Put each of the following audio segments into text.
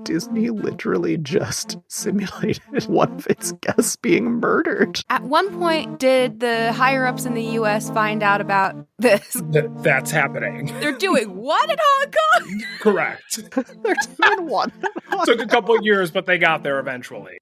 Disney literally just simulated one of its guests being murdered. At one point, did the higher-ups in the U.S. find out about this? That's happening. They're doing what in Hong Kong? Correct. They're doing one. Took a couple of years, but they got there eventually.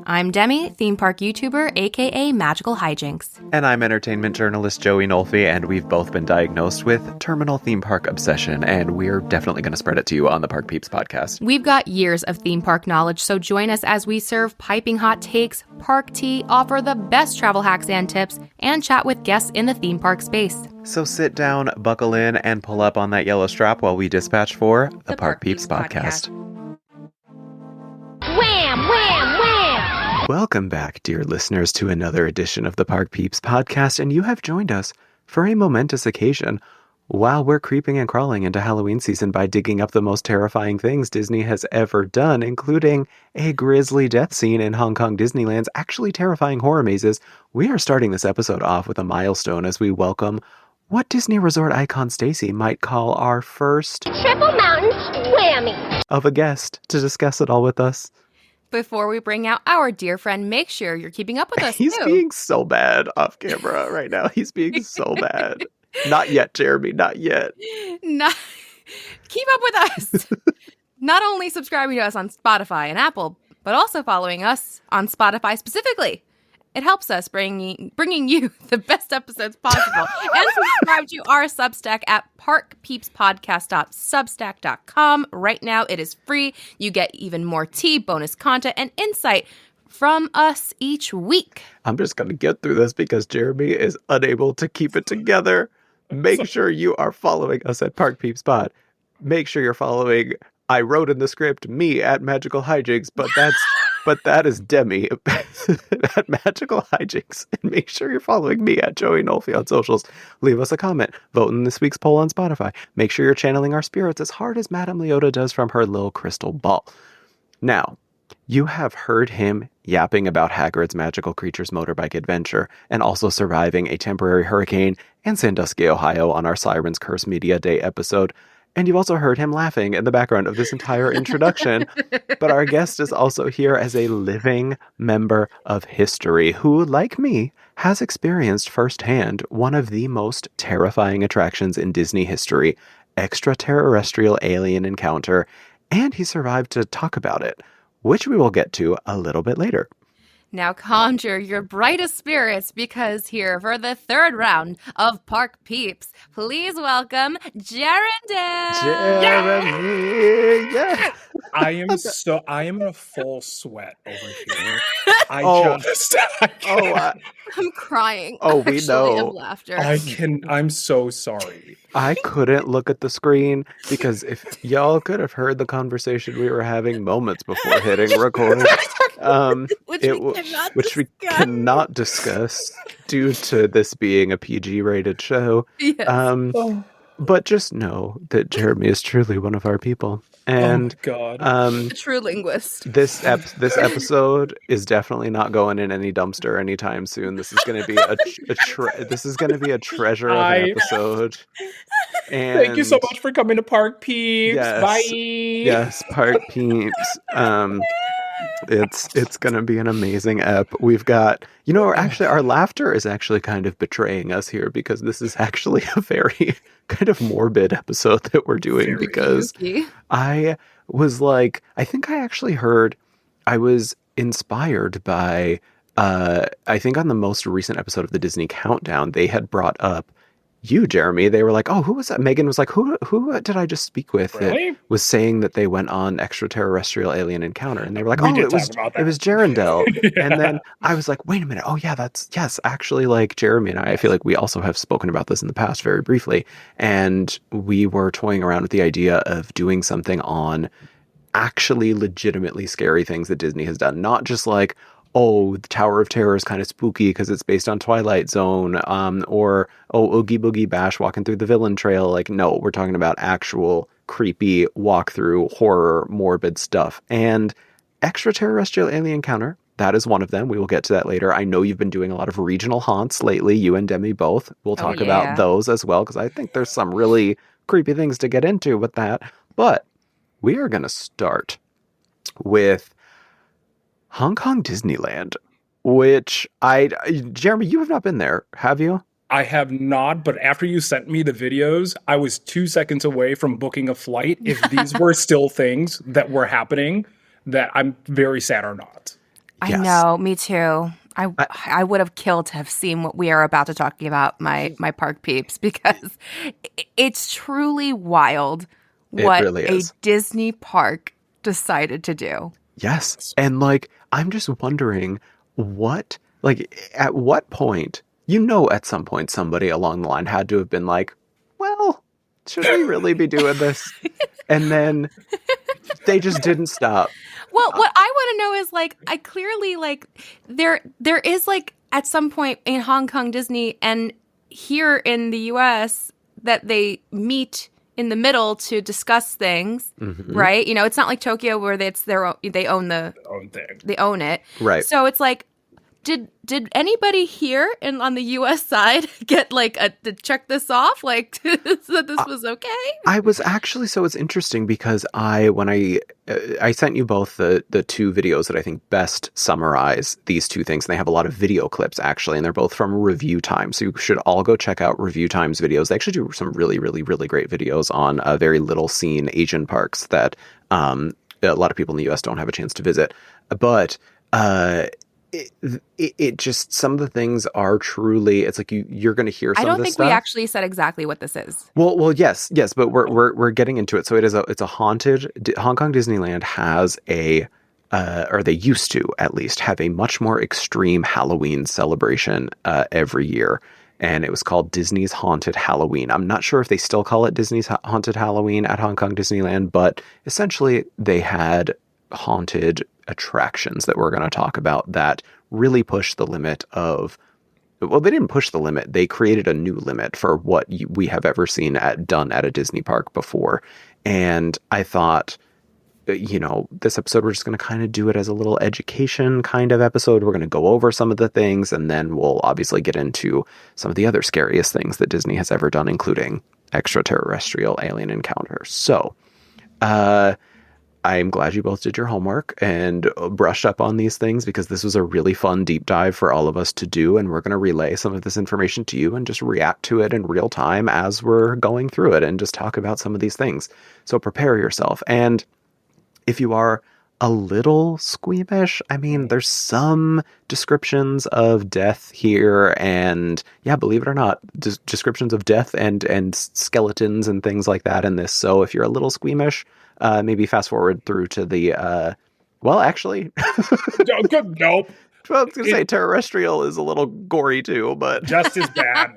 I'm Demi, theme park YouTuber, aka Magical Hijinks. And I'm entertainment journalist Joey Nolfi, and we've both been diagnosed with terminal theme park obsession, and we're definitely going to spread it to you on the Park Peeps podcast. We've got years of theme park knowledge, so join us as we serve piping hot takes, park tea, offer the best travel hacks and tips, and chat with guests in the theme park space. So sit down, buckle in, and pull up on that yellow strap while we dispatch for the Park Peeps podcast. Wham, wham, wham! Welcome back, dear listeners, to another edition of the Park Peeps podcast, and you have joined us for a momentous occasion while we're creeping and crawling into Halloween season by digging up the most terrifying things Disney has ever done, including a grisly death scene in Hong Kong Disneyland's actually terrifying horror mazes. We are starting this episode off with a milestone as we welcome what Disney resort icon Stacy might call our first Triple Mountain Whammy of a guest to discuss it all with us. Before we bring out our dear friend, make sure you're keeping up with us, He's too. being so bad off camera right now. He's being so bad. Not yet, Jeremy, not yet. Keep up with us. Not only subscribing to us on Spotify and Apple, but also following us on Spotify specifically. It helps us bringing you the best episodes possible. And subscribe to our Substack at parkpeepspodcast.substack.com. Right now, it is free. You get even more tea, bonus content, and insight from us each week. I'm just going to get through this because Jeremy is unable to keep it together. Make sure you are following us at Park Peeps Pod. Make sure you're following, I wrote in the script, me at Magical Hijinks, but that is Demi at Magical Hijinks. And make sure you're following me at Joey Nolfi on socials. Leave us a comment. Vote in this week's poll on Spotify. Make sure you're channeling our spirits as hard as Madame Leota does from her little crystal ball. Now, you have heard him yapping about Hagrid's Magical Creatures Motorbike Adventure and also surviving a temporary hurricane in Sandusky, Ohio on our Siren's Curse Media Day episode. And you've also heard him laughing in the background of this entire introduction. But our guest is also here as a living member of history who, like me, has experienced firsthand one of the most terrifying attractions in Disney history, ExtraTERRORestrial Alien Encounter, and he survived to talk about it, which we will get to a little bit later. Now conjure your brightest spirits because here for the third round of Park Peeps, please welcome Jeremy. Jeremy, yeah. I am in a full sweat over here. I'm crying. We know. Of laughter. I'm so sorry. I couldn't look at the screen because if y'all could have heard the conversation we were having moments before hitting record, which we cannot discuss due to this being a PG-rated show. Yes. But just know that Jeremy is truly one of our people. And oh God. A true linguist. This episode is definitely not going in any dumpster anytime soon. This is going to be a treasure of an episode. And thank you so much for coming to Park Peeps. Yes, bye. Yes, Park Peeps. It's going to be an amazing ep. We've got, actually our laughter is actually kind of betraying us here because this is actually a very kind of morbid episode that we're doing very because spooky. I was like, I think I actually heard, I was inspired by, I think on the most recent episode of the Disney Countdown, they had brought up you, Jeremy. They were like, oh, who was that? Megan was like, who did I just speak with that was saying that they went on ExtraTERRORestrial Alien Encounter? And they were like, it was Jerendell. Yeah. And then I was like, wait a minute. Oh yeah, actually like Jeremy and I feel like we also have spoken about this in the past very briefly. And we were toying around with the idea of doing something on actually legitimately scary things that Disney has done. Not just like, oh, the Tower of Terror is kind of spooky because it's based on Twilight Zone, or, oh, Oogie Boogie Bash walking through the villain trail. Like, no, we're talking about actual creepy walkthrough horror, morbid stuff. And ExtraTERRORestrial Alien Encounter, That is one of them. We will get to that later. I know you've been doing a lot of regional haunts lately, you and Demi both. We'll talk about those as well, because I think there's some really creepy things to get into with that. But we are going to start with Hong Kong Disneyland, which Jeremy, you have not been there, have you? I have not, but after you sent me the videos, I was 2 seconds away from booking a flight. If these were still things that were happening, that I'm very sad are not. I know, me too. I would have killed to have seen what we are about to talk about, my Park Peeps, because it's truly wild what really a is. Disney park decided to do. Yes. And I'm just wondering at what point, at some point somebody along the line had to have been like, well, should we really be doing this? And then they just didn't stop. Well, what I want to know is I clearly there is at some point in Hong Kong Disney and here in the US that they meet in the middle to discuss things, right? It's not like Tokyo where it's their own, they own the own thing. They own it, right? So it's did anybody here on the U.S. side get to check this off, so that this was okay? I was actually, so it's interesting because when I sent you both the two videos that I think best summarize these two things, and they have a lot of video clips actually, and they're both from Review Time, so you should all go check out Review Time's videos. They actually do some really, really, really great videos on very little seen Asian parks that a lot of people in the U.S. don't have a chance to visit, but it just, some of the things are truly, it's you're going to hear some of this stuff. I don't think we actually said exactly what this is. Well, yes, but we're getting into it. So it's a haunted, Hong Kong Disneyland has or they used to at least have a much more extreme Halloween celebration every year. And it was called Disney's Haunted Halloween. I'm not sure if they still call it Disney's Haunted Halloween at Hong Kong Disneyland, but essentially they had haunted attractions that we're going to talk about that really pushed the limit of, well, they didn't push the limit. They created a new limit for what we have ever seen done at a Disney park before. And I thought, this episode, we're just going to kind of do it as a little education kind of episode. We're going to go over some of the things, and then we'll obviously get into some of the other scariest things that Disney has ever done, including extraterrestrial alien encounter. So, I'm glad you both did your homework and brushed up on these things, because this was a really fun deep dive for all of us to do. And we're going to relay some of this information to you and just react to it in real time as we're going through it and just talk about some of these things. So prepare yourself. And if you are a little squeamish, I mean, there's some descriptions of death here, and yeah, believe it or not, descriptions of death and skeletons and things like that in this. So if you're a little squeamish, maybe fast forward through to the, actually. Nope. Well, I was going to say terrestrial is a little gory too, but. Just as bad.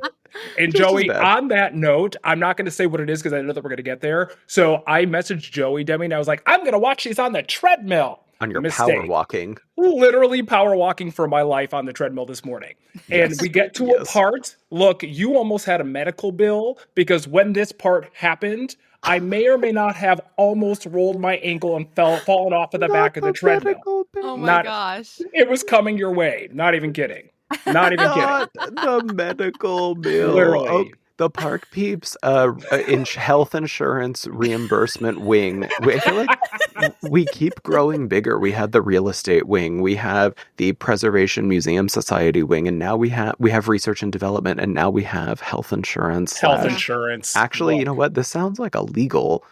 And Joey, on that note, I'm not going to say what it is because I know that we're going to get there. So I messaged Joey, Demi, and I was like, I'm going to watch these on the treadmill. On your power walking. Literally power walking for my life on the treadmill this morning. Yes. And we get to a part. Look, you almost had a medical bill because when this part happened, I may or may not have almost rolled my ankle and fallen off of the back of the treadmill. Oh my gosh. It was coming your way. Not even kidding. Not even kidding. The medical bill. Literally. Oh, the Park Peeps health insurance reimbursement wing. I feel like we keep growing bigger. We had the real estate wing. We have the Preservation Museum Society wing. And now we have research and development. And now we have health insurance. Health insurance. Actually, you know what? This sounds like the legal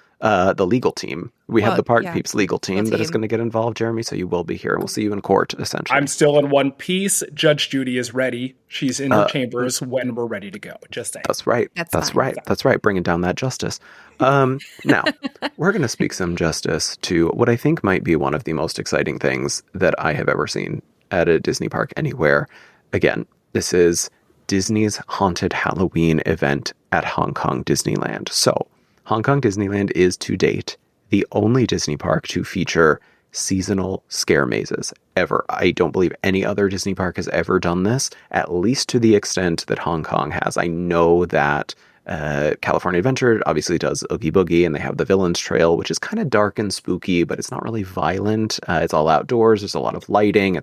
team. We have the Park Peeps legal team that is going to get involved, Jeremy, so you will be here. We'll see you in court, essentially. I'm still in one piece. Judge Judy is ready. She's in her chambers when we're ready to go. Just saying. That's right. That's right. Bringing down that justice. Now, we're going to speak some justice to what I think might be one of the most exciting things that I have ever seen at a Disney park anywhere. Again, this is Disney's Haunted Halloween event at Hong Kong Disneyland. So, Hong Kong Disneyland is, to date, the only Disney park to feature seasonal scare mazes ever. I don't believe any other Disney park has ever done this, at least to the extent that Hong Kong has. I know that California Adventure obviously does Oogie Boogie, and they have the Villains Trail, which is kind of dark and spooky, but it's not really violent. It's all outdoors. There's a lot of lighting.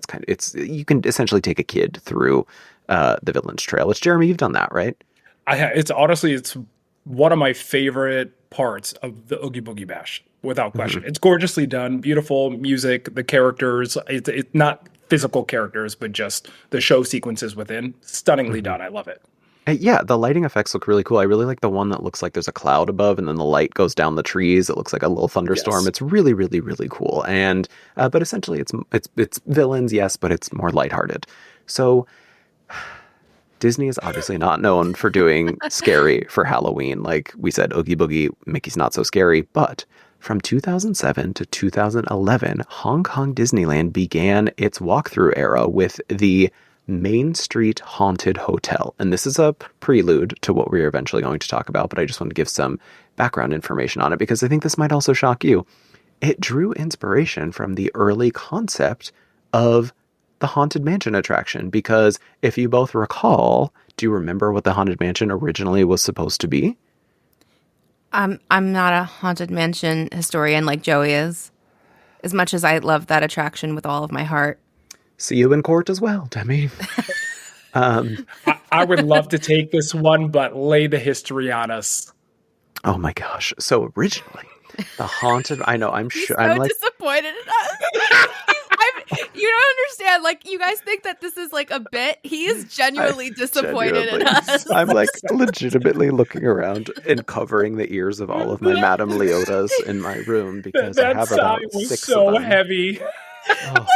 You can essentially take a kid through the Villains Trail, which, Jeremy, you've done that, right? It's one of my favorite parts of the Oogie Boogie Bash, without question. It's gorgeously done, beautiful music, the characters. It's not physical characters, but just the show sequences within. Stunningly done. I love it. Yeah, the lighting effects look really cool. I really like the one that looks like there's a cloud above and then the light goes down the trees. It looks like a little thunderstorm. Yes. It's really, really, really cool. And but essentially it's villains, yes, but it's more lighthearted. So Disney is obviously not known for doing scary for Halloween. Like we said, Oogie Boogie, Mickey's Not So Scary. But from 2007 to 2011, Hong Kong Disneyland began its walkthrough era with the Main Street Haunted Hotel. And this is a prelude to what we're eventually going to talk about, but I just want to give some background information on it because I think this might also shock you. It drew inspiration from the early concept of the Haunted Mansion attraction, because if you both recall, do you remember what the Haunted Mansion originally was supposed to be? I'm not a Haunted Mansion historian like Joey is, as much as I love that attraction with all of my heart. See you in court as well, Demi. I would love to take this one, but lay the history on us. Oh my gosh. So originally, the Haunted... I know, I'm sure... I'm like disappointed in us. You don't understand. Like, you guys think that this is like a bit. He is genuinely disappointed in us. I'm like legitimately looking around and covering the ears of all of my Madame Leotas in my room because I have about 6 so of them. heavy. Oh,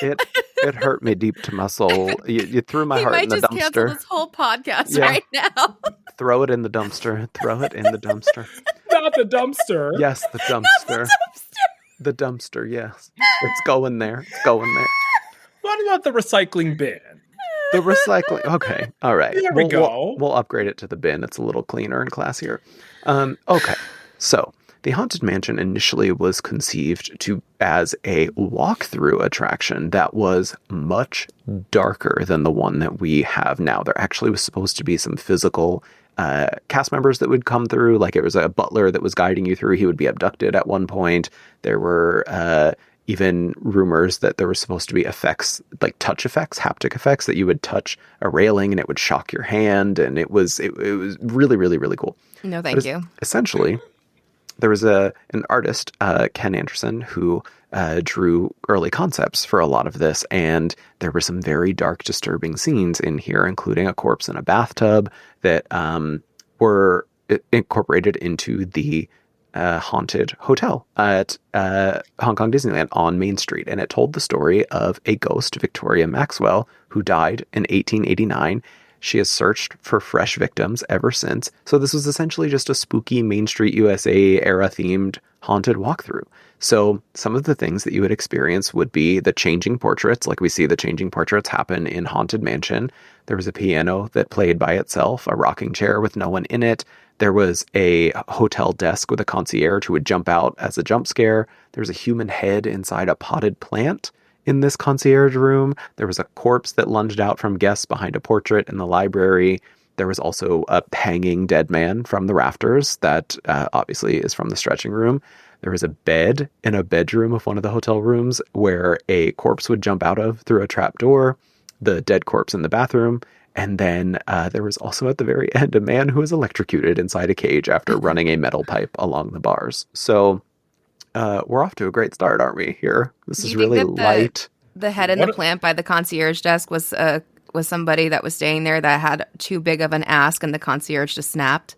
it hurt me deep to my soul. You threw my heart in the dumpster. He might just cancel this whole podcast right now. Throw it in the dumpster. Throw it in the dumpster. Not the dumpster. Yes, the dumpster. The dumpster, yes. It's going there. It's going there. What about the recycling bin? The recycling. Okay. All right. There we go. We'll upgrade it to the bin. It's a little cleaner and classier. Okay. So the Haunted Mansion initially was conceived as a walkthrough attraction that was much darker than the one that we have now. There actually was supposed to be some physical cast members that would come through. Like, it was a butler that was guiding you through. He would be abducted at one point. There were even rumors that there were supposed to be effects, like touch effects, haptic effects, that you would touch a railing and it would shock your hand. And it was really, really, really cool. No, thank you. Essentially, there was an artist, Ken Anderson, who drew early concepts for a lot of this, and there were some very dark, disturbing scenes in here, including a corpse in a bathtub that were incorporated into the haunted hotel at Hong Kong Disneyland on Main Street. And it told the story of a ghost, Victoria Maxwell, who died in 1889. She has searched for fresh victims ever since. So this was essentially just a spooky Main Street USA era themed haunted walkthrough. So some of the things that you would experience would be the changing portraits, like we see the changing portraits happen in Haunted Mansion. There was a piano that played by itself, a rocking chair with no one in it. There was a hotel desk with a concierge who would jump out as a jump scare. There was a human head inside a potted plant in this concierge room. There was a corpse that lunged out from guests behind a portrait in the library. There was also a hanging dead man from the rafters that obviously is from the stretching room. There was a bed in a bedroom of one of the hotel rooms where a corpse would jump out of through a trap door, the dead corpse in the bathroom. And then there was also at the very end a man who was electrocuted inside a cage after running a metal pipe along the bars. So we're off to a great start, aren't we, here? This is really light. The head in the plant by the concierge desk was somebody that was staying there that had too big of an ask, and the concierge just snapped.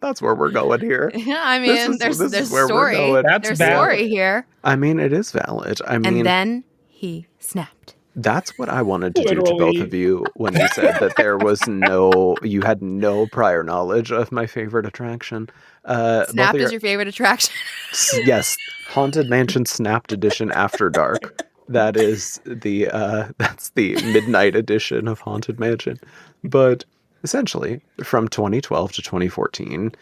That's where we're going here. Yeah, I mean, there's story. There's story here. I mean, it is valid. I mean, and then he snapped. That's what I wanted to do to both of you when you said that there was you had no prior knowledge of my favorite attraction. Snap is your favorite attraction? Yes. Haunted Mansion Snapped Edition After Dark. That is that's the midnight edition of Haunted Mansion. But essentially, from 2012 to 2014,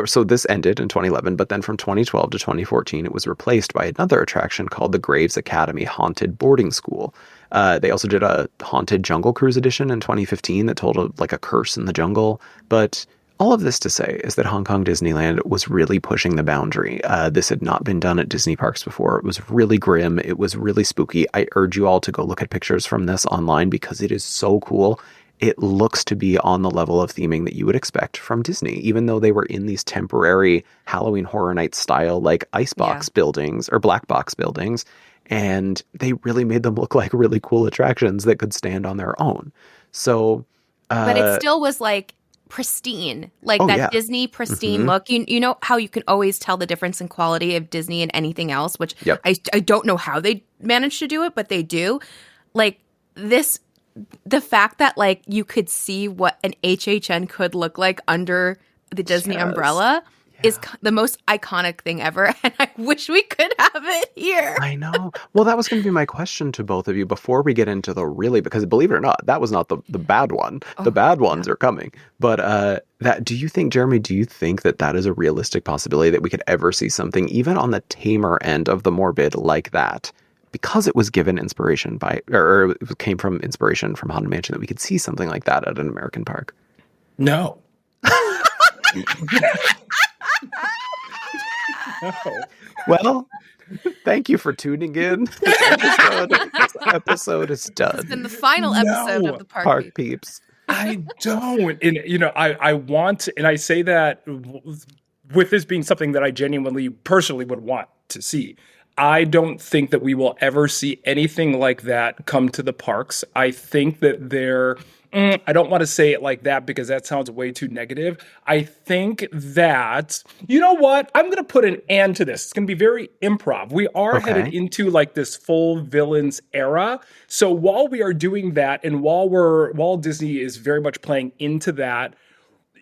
So this ended in 2011, but then from 2012 to 2014, it was replaced by another attraction called the Graves Academy Haunted Boarding School. They also did a Haunted Jungle Cruise edition in 2015 that told a curse in the jungle. But all of this to say is that Hong Kong Disneyland was really pushing the boundary. This had not been done at Disney parks before. It was really grim. It was really spooky. I urge you all to go look at pictures from this online because it is so cool. It looks to be on the level of theming that you would expect from Disney, even though they were in these temporary Halloween Horror Nights style icebox buildings or black box buildings. And they really made them look like really cool attractions that could stand on their own. So, but it still was pristine, Disney pristine look. You know how you can always tell the difference in quality of Disney and anything else, which I don't know how they managed to do it, but they do. The fact that you could see what an HHN could look like under the Disney umbrella is the most iconic thing ever, and I wish we could have it here. I know. Well, that was going to be my question to both of you before we get into because believe it or not, that was not the bad one. The bad ones are coming. But do you think, Jeremy, that is a realistic possibility that we could ever see something even on the tamer end of the morbid like that? Because it was given inspiration or it came from inspiration from Haunted Mansion, that we could see something like that at an American park. No. No. Well, thank you for tuning in. This episode is done. It's been the final episode of the Park Peeps. I don't. And, I want, and I say that with this being something that I genuinely, personally would want to see. I don't think that we will ever see anything like that come to the parks. I think that I don't want to say it like that because that sounds way too negative. I think that, you know what? I'm going to put an "and" to this. It's going to be very improv. We are headed into this full villains era. So while we are doing that, and while Disney is very much playing into that,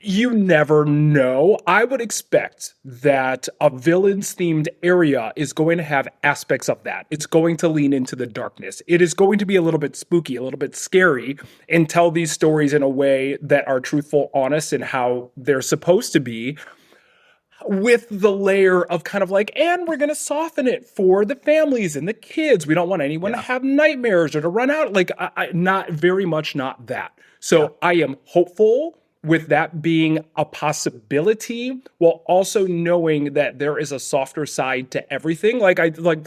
you never know. I would expect that a villains-themed area is going to have aspects of that. It's going to lean into the darkness. It is going to be a little bit spooky, a little bit scary, and tell these stories in a way that are truthful, honest, and how they're supposed to be, with the layer of and we're going to soften it for the families and the kids. We don't want anyone to have nightmares or to run out. Not very much, not that. So I am hopeful with that being a possibility, while also knowing that there is a softer side to everything. Like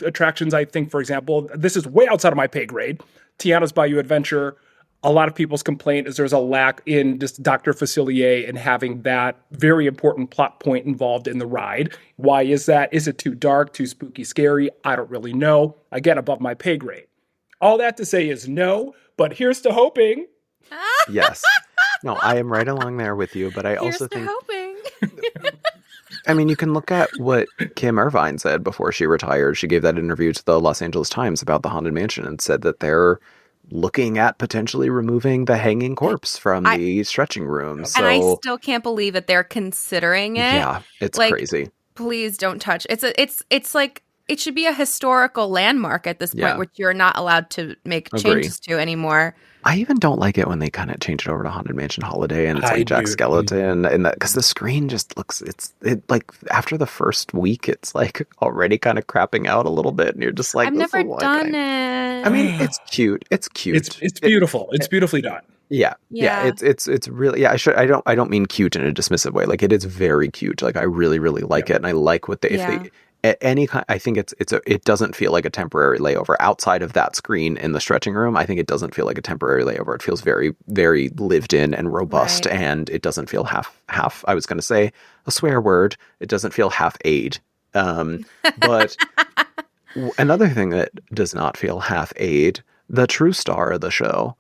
attractions, I think, for example, this is way outside of my pay grade. Tiana's Bayou Adventure, a lot of people's complaint is there's a lack in just Dr. Facilier and having that very important plot point involved in the ride. Why is that? Is it too dark, too spooky, scary? I don't really know. Again, above my pay grade. All that to say is no, but here's to hoping. Yes. No, I am right along there with you, but I also think... hoping. I mean, you can look at what Kim Irvine said before she retired. She gave that interview to the Los Angeles Times about the Haunted Mansion and said that they're looking at potentially removing the hanging corpse from the stretching room. So, and I still can't believe that they're considering it. Yeah, it's crazy. Please don't touch. It's like it should be a historical landmark at this point, which you're not allowed to make changes to anymore. I even don't like it when they kind of change it over to Haunted Mansion Holiday and it's Jack Skellington and that, because the screen just looks, after the first week, it's already kind of crapping out a little bit and you're just like, I've never done it. I mean, it's cute. It's cute. It's beautiful. It's beautifully done. Yeah. It's really, I don't mean cute in a dismissive way. It is very cute. I really, really like it. And I like what at any kind, I think it doesn't feel like a temporary layover outside of that screen in the stretching room. I think it doesn't feel like a temporary layover. It feels very, very lived in and robust, and it doesn't feel half. I was going to say a swear word. It doesn't feel half-aid. But another thing that does not feel half-aid, the true star of the show,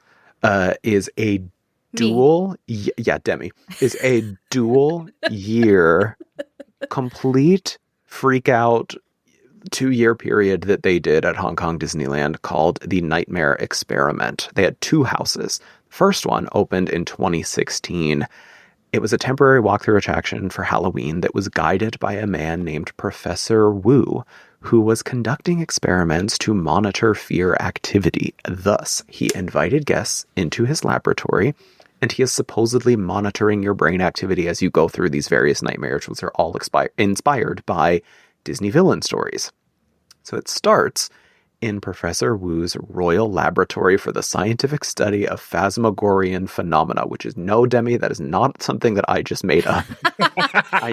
is a dual. Demi is a dual year complete freak out 2-year period that they did at Hong Kong Disneyland called the Nightmare Experiment. They had 2 houses. First one opened in 2016. It was a temporary walkthrough attraction for Halloween that was guided by a man named Professor Wu, who was conducting experiments to monitor fear activity. Thus, he invited guests into his laboratory and he is supposedly monitoring your brain activity as you go through these various nightmares, which are all inspired by Disney villain stories. So it starts in Professor Wu's Royal Laboratory for the Scientific Study of Phantasmagorian Phenomena, which is no, Demi, that is not something that I just made up.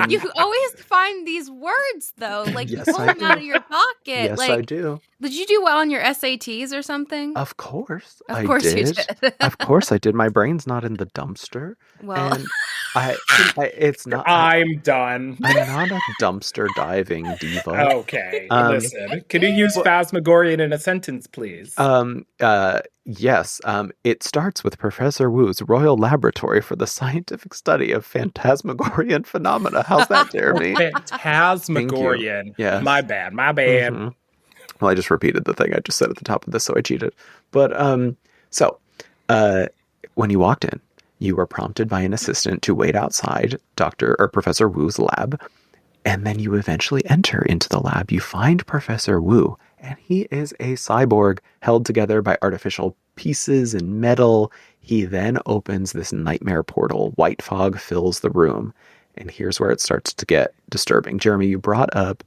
You always find these words, though. Like, Yes, you pull I them out do. of your pocket. Yes, like, I do. Did you do well on your SATs or something? Of course, Of course you did. Of course I did. My brain's not in the dumpster. Well, And it's not. I'm done. I'm not a dumpster diving diva. Okay, Um, listen. Can you use Phasmagorian in a sentence, please? Yes. It starts with Professor Wu's Royal Laboratory for the Scientific Study of Phantasmagorian Phenomena. How's that, Jeremy? Phantasmagorian. Yes. My bad. Mhm. Well, I just repeated the thing I just said at the top of this, so I cheated. But when you walked in, you were prompted by an assistant to wait outside Professor Wu's lab, and then you eventually enter into the lab. You find Professor Wu, and he is a cyborg held together by artificial pieces and metal. He then opens this nightmare portal. White fog fills the room, and here's where it starts to get disturbing. Jeremy, you brought up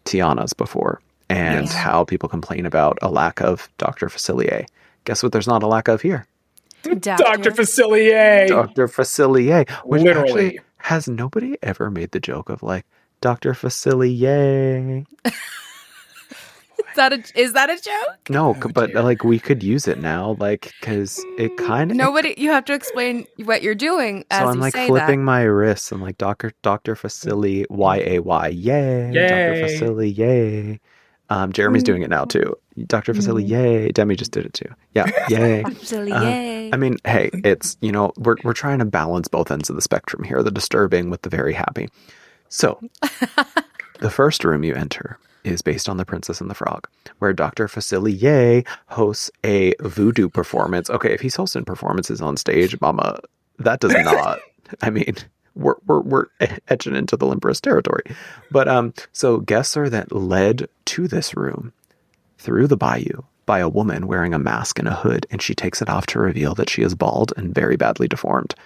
Tiana's before, and how people complain about a lack of Dr. Facilier. Guess what there's not a lack of here? Dr. Facilier. Dr. Facilier. Which Literally. actually, has nobody ever made the joke of like, Dr. Facilier? is that a joke? No, but like we could use it now, like, because it kind of... Nobody, you have to explain what you're doing as So I'm you like say flipping that. my wrists and like Dr. Facili, Y-A-Y, yay. Dr. Facili, yay. Jeremy's doing it now too. Dr. Facili, yay. Demi just did it too. Yeah, yay. Dr. Facili, yay. I mean, hey, it's, we're trying to balance both ends of the spectrum here, the disturbing with the very happy. So, the first room you enter is based on The Princess and the Frog, where Dr. Facilier hosts a voodoo performance. Okay, if he's hosting performances on stage, mama, that does not, I mean... We're etching into the limperous territory. But so guests are then led to this room through the bayou by a woman wearing a mask and a hood, and she takes it off to reveal that she is bald and very badly deformed.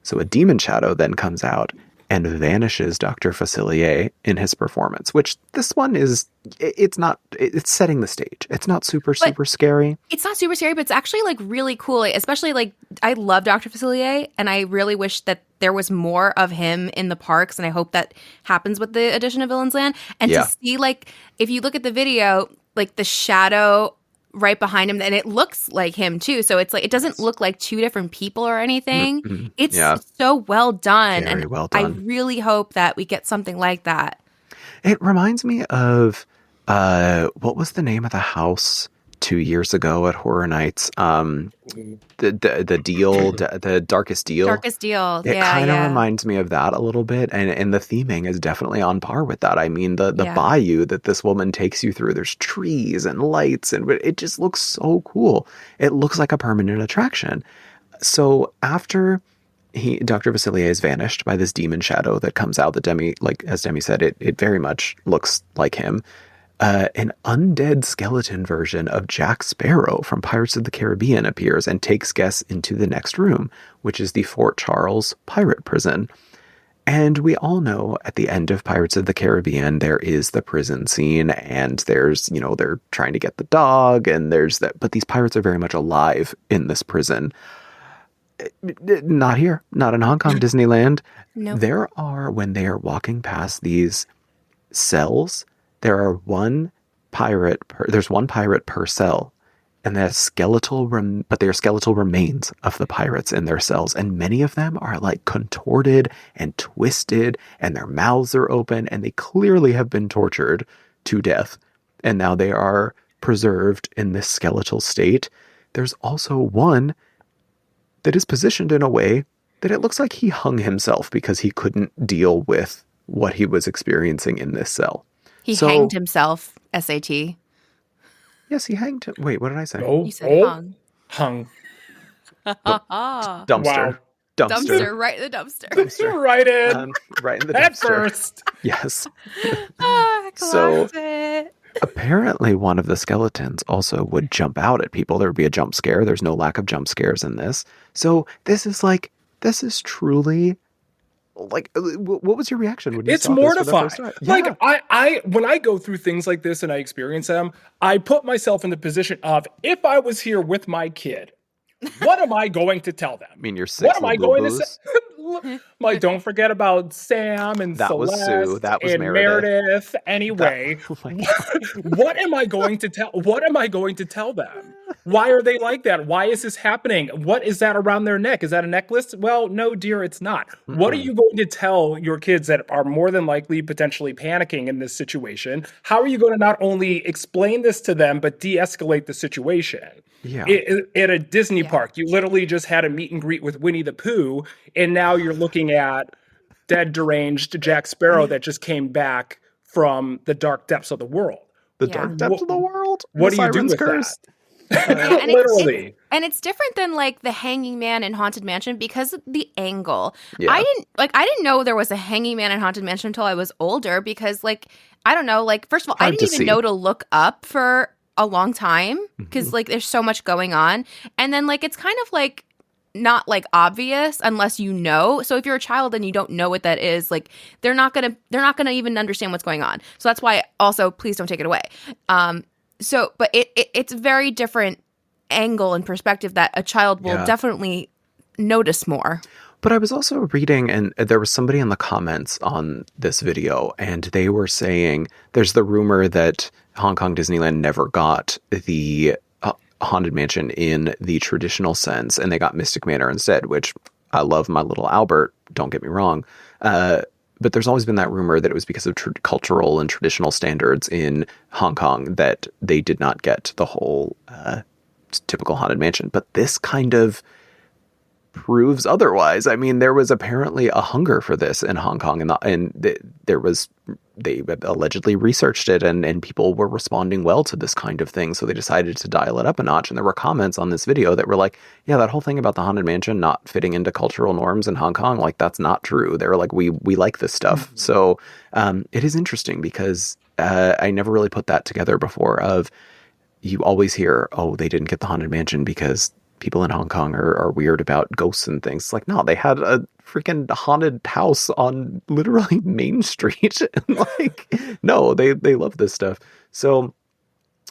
So a demon shadow then comes out and vanishes Dr. Facilier in his performance, which this one is, it's setting the stage. It's not super scary. It's not super scary, but it's actually like really cool. Especially like, I love Dr. Facilier, and I really wish that there was more of him in the parks, and I hope that happens with the addition of Villains Land. And to see, like, if you look at the video, like the shadow right behind him, and it looks like him too. So it's like, it doesn't look like two different people or anything. Mm-hmm. It's so well done. Very and well done. I really hope that we get something like that. It reminds me of, what was the name of the house 2 years ago at Horror Nights? The deal, the Darkest Deal. Darkest Deal. It kind of reminds me of that a little bit, and the theming is definitely on par with that. I mean, the bayou that this woman takes you through, there's trees and lights, and it just looks so cool. It looks like a permanent attraction. So after Dr. Facilier is vanished by this demon shadow that comes out, that Demi, like as Demi said, it very much looks like him. An undead skeleton version of Jack Sparrow from Pirates of the Caribbean appears and takes guests into the next room, which is the Fort Charles pirate prison. And we all know at the end of Pirates of the Caribbean, there is the prison scene, and there's, they're trying to get the dog, and there's that, but these pirates are very much alive in this prison. Not here, not in Hong Kong Disneyland. No. There are, when they are walking past these cells, there's one pirate per cell, and they're skeletal remains of the pirates in their cells, and many of them are like contorted and twisted, and their mouths are open, and they clearly have been tortured to death, and now they are preserved in this skeletal state. There's also one that is positioned in a way that it looks like he hung himself because he couldn't deal with what he was experiencing in this cell. He hanged himself, SAT. Yes, he hanged him. Wait, what did I say? You said hung. Hung. Dumpster. Wow. Dumpster, right in the dumpster. Right in. Right in the At dumpster. first. Yes. I So, it. Apparently, one of the skeletons also would jump out at people. There would be a jump scare. There's no lack of jump scares in this. So this is truly like, what was your reaction when you It's saw this for the mortifying. first time? Like Yeah. I when I go through things like this and I experience them, I put myself in the position of, if I was here with my kid, what am I going to tell them? I mean, your What six am I little going to boo-boos. say? Like, don't forget about Sam and That was Celeste Sue. That was and Meredith. Anyway, Oh my God. what am I going to tell? What am I going to tell them? Why are they like that? Why is this happening? What is that around their neck? Is that a necklace? Well, no, dear, it's not. What are you going to tell your kids that are more than likely potentially panicking in this situation? How are you going to not only explain this to them, but de-escalate the situation? Yeah. At a Disney park, you literally just had a meet and greet with Winnie the Pooh, and now you're looking at dead, deranged Jack Sparrow that just came back from the dark depths of the world. The Yeah. dark depths of the world. What The do you do Siren's with Curse. that? And Literally. it's different than like the Hanging Man in Haunted Mansion because of the angle. Yeah. I didn't know there was a Hanging Man in Haunted Mansion until I was older because like I don't know, like first of all, I Hard didn't to even see. know to look up for a long time because like there's so much going on. And then like it's kind of like not like obvious unless you know. So if you're a child and you don't know what that is, like they're not gonna even understand what's going on. So that's why also please don't take it away. So but it's a very different angle and perspective that a child will definitely notice more. But I was also reading, and there was somebody in the comments on this video, and they were saying there's the rumor that Hong Kong Disneyland never got the Haunted Mansion in the traditional sense, and they got Mystic Manor instead, which I love my little Albert, don't get me wrong. But there's always been that rumor that it was because of cultural and traditional standards in Hong Kong that they did not get the whole typical Haunted Mansion. But this kind of proves otherwise. I mean, there was apparently a hunger for this in Hong Kong, they allegedly researched it, and people were responding well to this kind of thing, so they decided to dial it up a notch. And there were comments on this video that were like, yeah, that whole thing about the Haunted Mansion not fitting into cultural norms in Hong Kong, like, that's not true. They were like, we like this stuff. Mm-hmm. So it is interesting because I never really put that together before of, you always hear, oh, they didn't get the Haunted Mansion because people in Hong Kong are weird about ghosts and things. It's like, no, they had a freaking haunted house on literally Main Street. And like, no, they love this stuff. So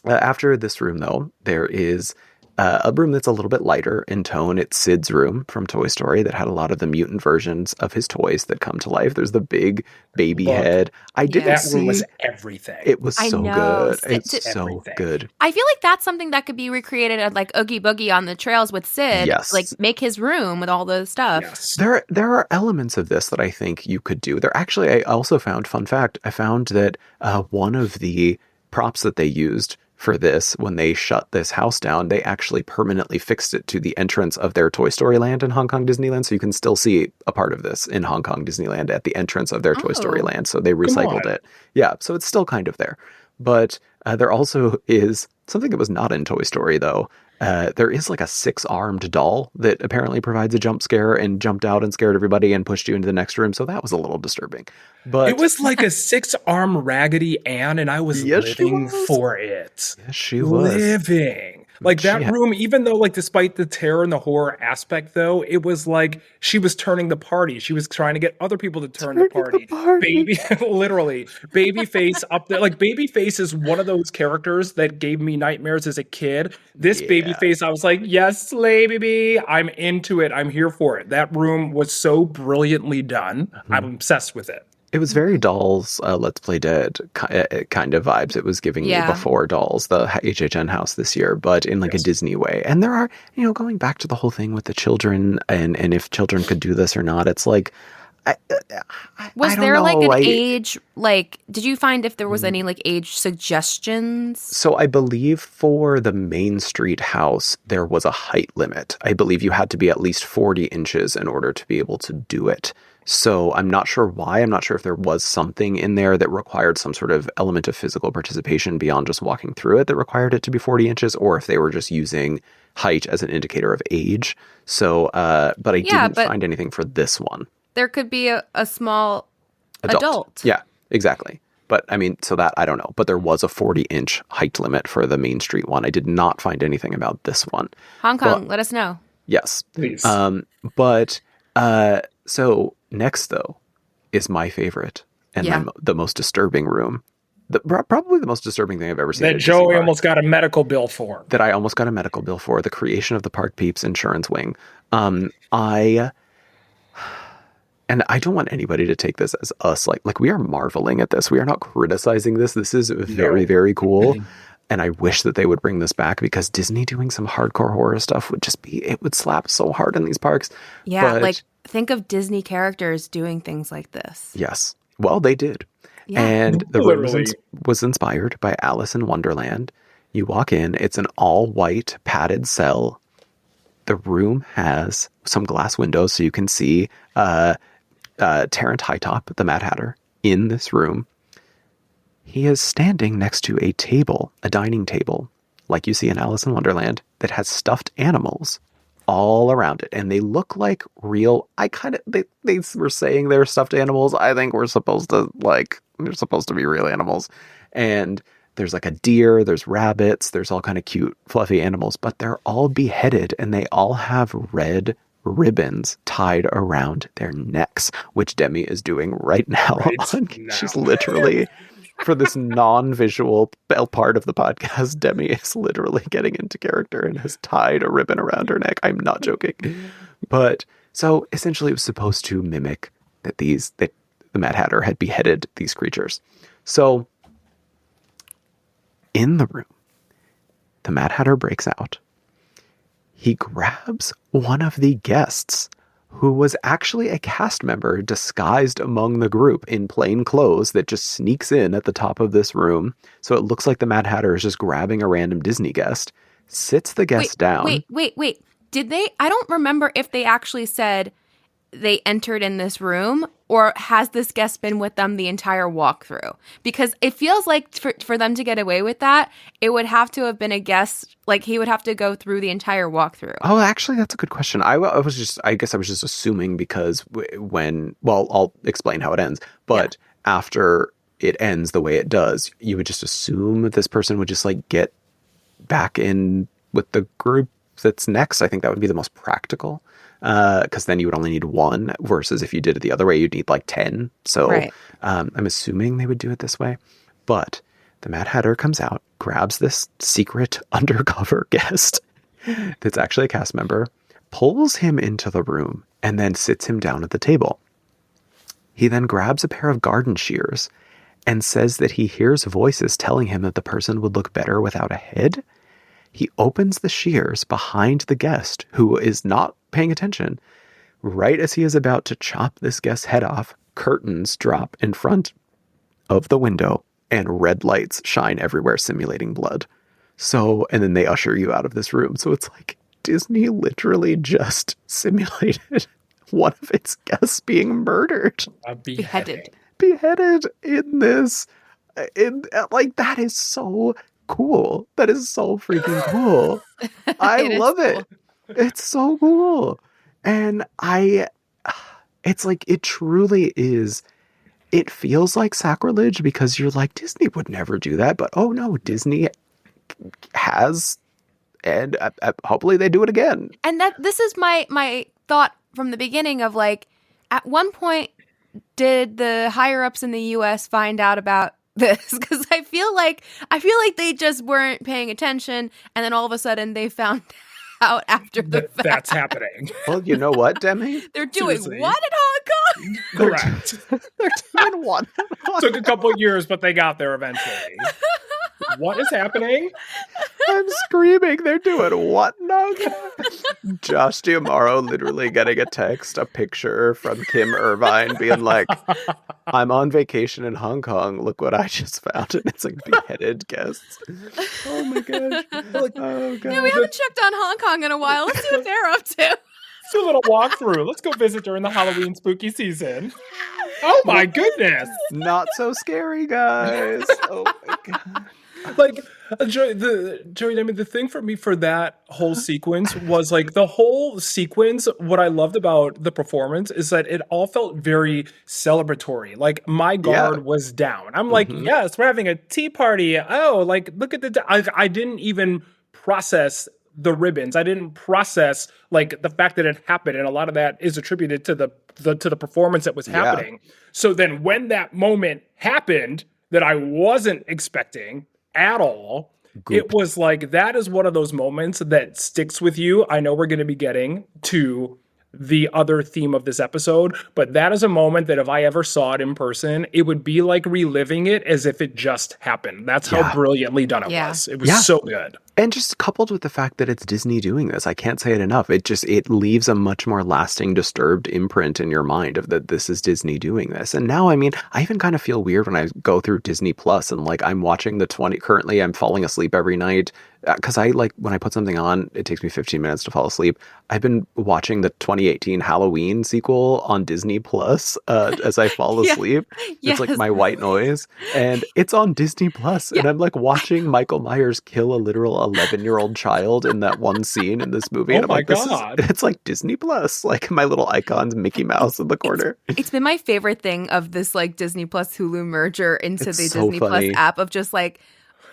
after this room, though, there is a room that's a little bit lighter in tone. It's Sid's room from Toy Story that had a lot of the mutant versions of his toys that come to life. There's the big baby head. I didn't That see. room was everything. It was so good. It's so everything. good. I feel like that's something that could be recreated at like Oogie Boogie on the trails with Sid. Yes. Like make his room with all the stuff. Yes. There are elements of this that I think you could do. There actually, I also found, fun fact, I found that one of the props that they used for this, when they shut this house down, they actually permanently fixed it to the entrance of their Toy Story land in Hong Kong Disneyland. So you can still see a part of this in Hong Kong Disneyland at the entrance of their Toy Story land. So they recycled it. Yeah. So it's still kind of there. But there also is something that was not in Toy Story, though. There is like a 6-armed doll that apparently provides a jump scare and jumped out and scared everybody and pushed you into the next room. So that was a little disturbing. But it was like a 6-arm Raggedy Ann, and I was living for it. Yes, she was. Living. Like that room, even though like despite the terror and the horror aspect, though, it was like she was turning the party. She was trying to get other people to turn the party. Baby, literally, Babyface up there. Like Babyface is one of those characters that gave me nightmares as a kid. This Babyface, I was like, yes, slay, baby. I'm into it. I'm here for it. That room was so brilliantly done. Mm-hmm. I'm obsessed with it. It was very Dolls, Let's Play Dead kind of vibes it was giving me before Dolls, the HHN house this year, but in like a Disney way. And there are, going back to the whole thing with the children and if children could do this or not, it's like, was there like an age, like, did you find if there was any like age suggestions? So I believe for the Main Street house, there was a height limit. I believe you had to be at least 40 inches in order to be able to do it. So I'm not sure why. I'm not sure if there was something in there that required some sort of element of physical participation beyond just walking through it that required it to be 40 inches, or if they were just using height as an indicator of age. So, but I didn't find anything for this one. There could be a small adult. Yeah, exactly. But I mean, so that I don't know. But there was a 40-inch height limit for the Main Street one. I did not find anything about this one. Hong Kong, let us know. Yes. Please. So next though is my favorite and the most disturbing room. Probably the most disturbing thing I've ever seen. That Joey almost got a medical bill for. That I almost got a medical bill for. The creation of the Park Peeps insurance wing. And I don't want anybody to take this as us. Like we are marveling at this. We are not criticizing this. This is very, very cool. And I wish that they would bring this back because Disney doing some hardcore horror stuff it would slap so hard in these parks. Yeah, like think of Disney characters doing things like this. Yes. Well, they did. Yeah. And the room was inspired by Alice in Wonderland. You walk in, it's an all-white padded cell. The room has some glass windows so you can see Terrence Hightop, the Mad Hatter, in this room. He is standing next to a table, a dining table, like you see in Alice in Wonderland, that has stuffed animals all around it. And they look like real. They were saying they're stuffed animals. I think they're supposed to be real animals. And there's like a deer, there's rabbits, there's all kind of cute, fluffy animals, but they're all beheaded and they all have red ribbons tied around their necks, which Demi is doing right now. She's literally, for this non-visual part of the podcast, Demi is literally getting into character and has tied a ribbon around her neck. I'm not joking. But so essentially it was supposed to mimic that the Mad Hatter had beheaded these creatures. So in the room, the Mad Hatter breaks out. He grabs one of the guests who was actually a cast member disguised among the group in plain clothes that just sneaks in at the top of this room. So it looks like the Mad Hatter is just grabbing a random Disney guest, sits the guest down. Wait. Did they? I don't remember if they actually said they entered in this room, or has this guest been with them the entire walkthrough? Because it feels like for them to get away with that, it would have to have been a guest, like he would have to go through the entire walkthrough. Oh, actually, that's a good question. I guess I was just assuming because I'll explain how it ends, but after it ends the way it does, you would just assume this person would just like get back in with the group that's next. I think that would be the most practical. Because then you would only need one versus if you did it the other way, you'd need like 10. So I'm assuming they would do it this way. But the Mad Hatter comes out, grabs this secret undercover guest that's actually a cast member, pulls him into the room, and then sits him down at the table. He then grabs a pair of garden shears and says that he hears voices telling him that the person would look better without a head. He opens the shears behind the guest, who is not paying attention. Right as he is about to chop this guest's head off, curtains drop in front of the window and red lights shine everywhere, simulating blood. So, and then they usher you out of this room. So it's like Disney literally just simulated one of its guests being murdered. Beheaded in this. Like, that is so cool. That is so freaking cool. I love it. It's so cool. And it's like, it truly is, it feels like sacrilege because you're like, Disney would never do that. But oh no, Disney has, and hopefully they do it again. And this is my thought from the beginning of like, at one point, did the higher ups in the US find out about this? Because I feel like they just weren't paying attention, and then all of a sudden they found out after the fact. That's happening. Well, you know what, Demi? They're doing Seriously. what in Hong Kong? Correct. They're doing what? Took a couple of years, but they got there eventually. What is happening? I'm screaming. They're doing what now? Josh Giamaro literally getting a text, a picture from Kim Irvine being like, I'm on vacation in Hong Kong. Look what I just found. And it's like beheaded guests. Oh my gosh. Oh god. Yeah, we haven't checked on Hong Kong in a while. Let's see what they're up to. Let's do a little walkthrough. Let's go visit during the Halloween spooky season. Oh my goodness. Not so scary, guys. Oh my god. Like, Joey, I mean, the thing for me for that whole sequence was like the whole sequence. What I loved about the performance is that it all felt very celebratory. Like my guard was down. I'm like, yes, we're having a tea party. Oh, like look at I didn't even process the ribbons. I didn't process like the fact that it happened, and a lot of that is attributed to the performance that was happening. So then when that moment happened that I wasn't expecting at all, it was like, that is one of those moments that sticks with you. I know we're going to be getting to the other theme of this episode, but that is a moment that if I ever saw it in person, it would be like reliving it as if it just happened. That's how brilliantly done it was. It was so good. And just coupled with the fact that it's Disney doing this, I can't say it enough. It leaves a much more lasting, disturbed imprint in your mind of that this is Disney doing this. And now, I mean, I even kind of feel weird when I go through Disney Plus and like I'm watching currently I'm falling asleep every night because I like when I put something on, it takes me 15 minutes to fall asleep. I've been watching the 2018 Halloween sequel on Disney Plus as I fall asleep. It's like my white noise, and it's on Disney Plus, and I'm like watching Michael Myers kill a literal 11-year-old child in that one scene in this movie. Oh and I'm my like, God. it's like Disney Plus, like my little icon's Mickey Mouse in the corner. It's been my favorite thing of this like Disney Plus Hulu merger into It's the so Disney funny. Plus app of just like,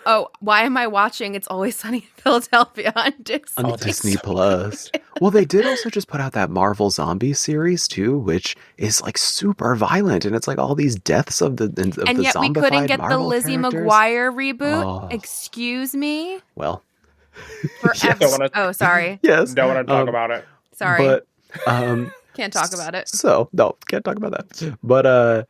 oh, why am I watching It's Always Sunny in Philadelphia on Disney? On Disney Plus. Well, they did also just put out that Marvel Zombie series too, which is like super violent, and it's like all these deaths of the And yet we couldn't get the Lizzie McGuire reboot. Oh. Excuse me. Well, Oh, sorry. yes. Don't want to talk about it. Sorry. But Can't talk about it. So no, can't talk about that. But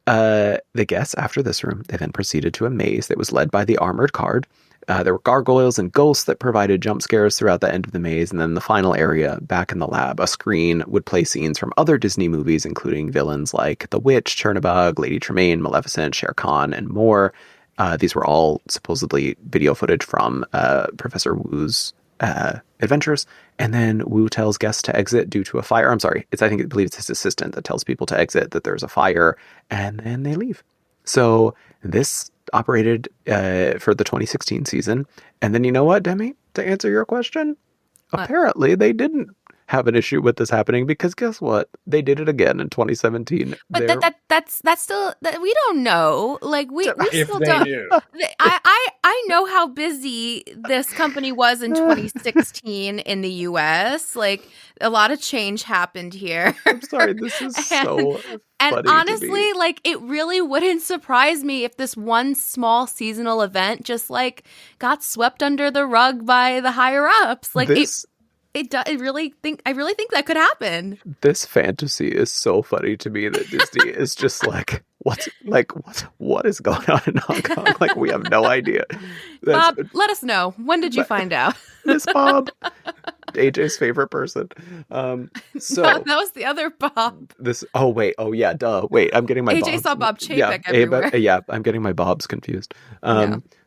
the guests after this room, they then proceeded to a maze that was led by the armored guard. There were gargoyles and ghosts that provided jump scares throughout the end of the maze. And then the final area, back in the lab, a screen would play scenes from other Disney movies, including villains like The Witch, Chernabog, Lady Tremaine, Maleficent, Shere Khan, and more. These were all supposedly video footage from Professor Wu's adventures. And then Wu tells guests to exit due to a fire. I'm sorry. I believe it's his assistant that tells people to exit, that there's a fire, and then they leave. So this operated for the 2016 season. And then you know what, Demi? To answer your question, apparently they didn't have an issue with this happening, because guess what? They did it again in 2017. But that's still we don't know. Like we If still they don't. do. I know how busy this company was in 2016 in the US. Like a lot of change happened here. I'm sorry, this is so And funny honestly, to me. like it really wouldn't surprise me if this one small seasonal event just like got swept under the rug by the higher ups. Like I really think that could happen. This fantasy is so funny to me that Disney is just like, what is going on in Hong Kong? Like, we have no idea. Bob, let us know. When did you find out? This Bob, AJ's favorite person. So that was the other Bob. Wait, I'm getting my AJ Bobs. saw Bob Chapek everywhere. I'm getting my Bobs confused.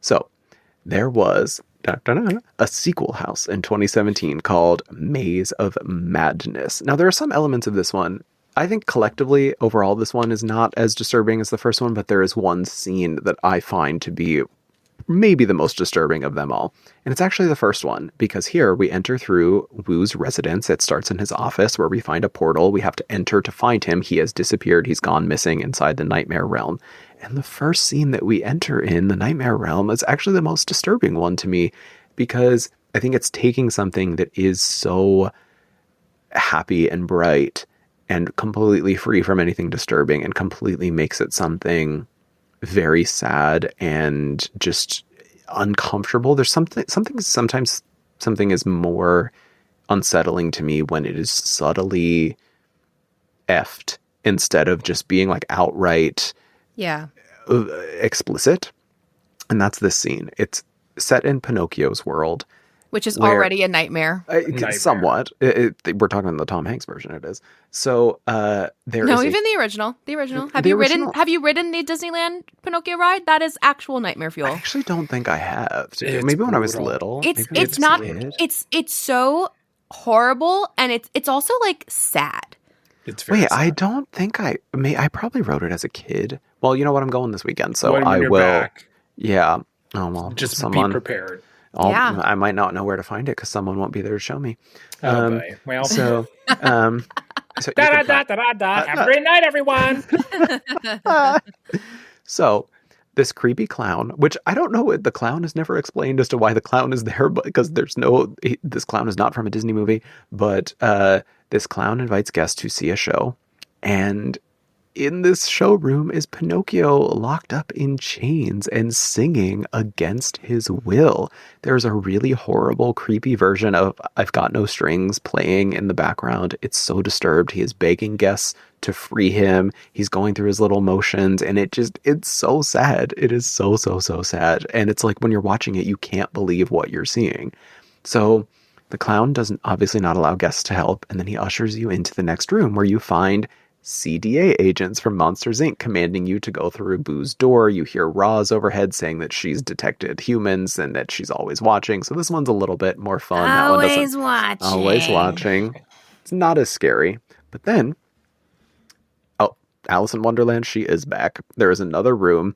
So there was a sequel house in 2017 called Maze of Madness. Now, there are some elements of this one. I think collectively, overall, this one is not as disturbing as the first one, but there is one scene that I find to be maybe the most disturbing of them all. And it's actually the first one, because here we enter through Wu's residence. It starts in his office where we find a portal. We have to enter to find him. He has disappeared. He's gone missing inside the Nightmare Realm. And the first scene that we enter in the Nightmare Realm is actually the most disturbing one to me, because I think it's taking something that is so happy and bright and completely free from anything disturbing and completely makes it something very sad and just uncomfortable. There's sometimes something is more unsettling to me when it is subtly effed instead of just being like outright explicit. And that's this scene. It's set in Pinocchio's world, which is already a nightmare. Somewhat. We're talking about the Tom Hanks version. It is. So even the original. Have you ridden the Disneyland Pinocchio ride? That is actual nightmare fuel. I actually don't think I have. Maybe when I was little. It's so horrible, and it's also like sad. It's very sad. I don't think I probably wrote it as a kid. Well, you know what? I'm going this weekend, so When I you're will. back. Yeah. Oh, well, Just be someone... prepared. Yeah. I might not know where to find it because someone won't be there to show me. Oh, boy. Well, So, so you da, can da, da, da, da. Have a great night, everyone. So this creepy clown, which I don't know, the clown is never explained as to why the clown is there, but because this clown is not from a Disney movie, but this clown invites guests to see a show, and in this showroom is Pinocchio locked up in chains and singing against his will. There's a really horrible, creepy version of I've Got No Strings playing in the background. It's so disturbed. He is begging guests to free him. He's going through his little motions, and it's so sad. It is so, so, so sad. And it's like when you're watching it, you can't believe what you're seeing. So the clown doesn't obviously not allow guests to help, and then he ushers you into the next room where you find CDA agents from Monsters, Inc. commanding you to go through Boo's door. You hear Roz overhead saying that she's detected humans and that she's always watching. So this one's a little bit more fun. Always watching. Always watching. It's not as scary. But then, Alice in Wonderland, she is back. There is another room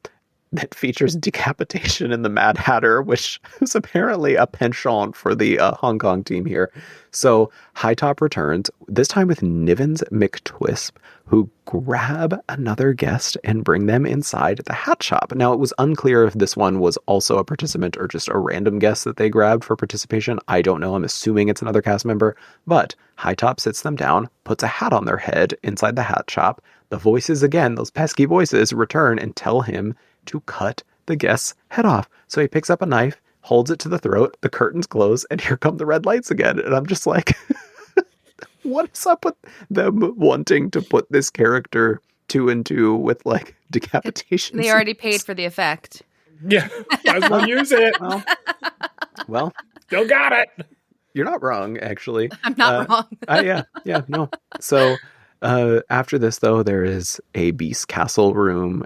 that features decapitation in the Mad Hatter, which is apparently a penchant for the Hong Kong team here. So High Top returns, this time with Nivens McTwisp, who grab another guest and bring them inside the hat shop. Now, it was unclear if this one was also a participant or just a random guest that they grabbed for participation. I don't know. I'm assuming it's another cast member. But High Top sits them down, puts a hat on their head inside the hat shop. The voices, again, those pesky voices, return and tell him to cut the guest's head off. So he picks up a knife, holds it to the throat, the curtains close, and here come the red lights again. And I'm just like, what is up with them wanting to put this character 2 and 2 with like decapitation? They already paid for the effect. Yeah, might as well use it. Well, Still got it. you're not wrong, actually. I'm not wrong. Yeah, no. So after this, though, there is a Beast Castle room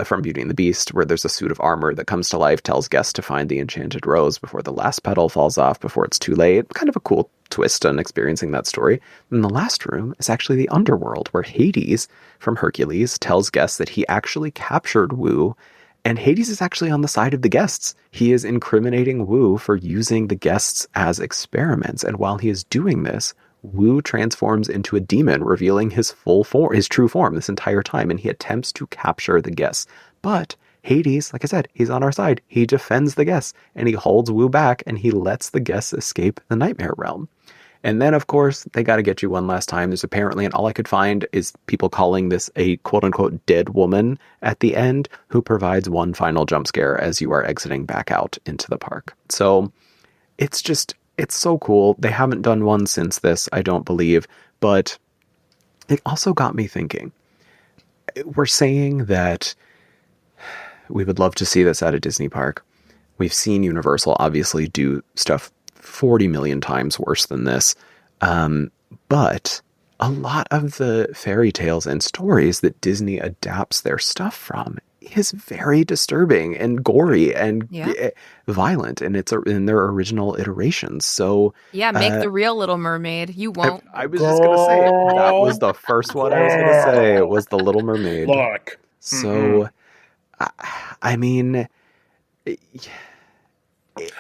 from Beauty and the Beast where there's a suit of armor that comes to life, tells guests to find the enchanted rose before the last petal falls off, before it's too late. Kind of a cool twist on experiencing that story. And the last room is actually the underworld, where Hades from Hercules tells guests that he actually captured Wu, and Hades is actually on the side of the guests. He is incriminating Wu for using the guests as experiments, and while he is doing this, Wu transforms into a demon, revealing his full form, his true form this entire time, and he attempts to capture the guests. But Hades, like I said, he's on our side. He defends the guests, and he holds Wu back, and he lets the guests escape the nightmare realm. And then, of course, they got to get you one last time. There's apparently, and all I could find is people calling this a quote-unquote dead woman at the end, who provides one final jump scare as you are exiting back out into the park. So it's so cool. They haven't done one since this, I don't believe, but it also got me thinking. We're saying that we would love to see this at a Disney park. We've seen Universal obviously do stuff 40 million times worse than this. But a lot of the fairy tales and stories that Disney adapts their stuff from is very disturbing and gory and violent in their original iterations. So make the real Little Mermaid. You won't. I was just going to say, that was the first one I was going to say, was the Little Mermaid. Look. So, I mean...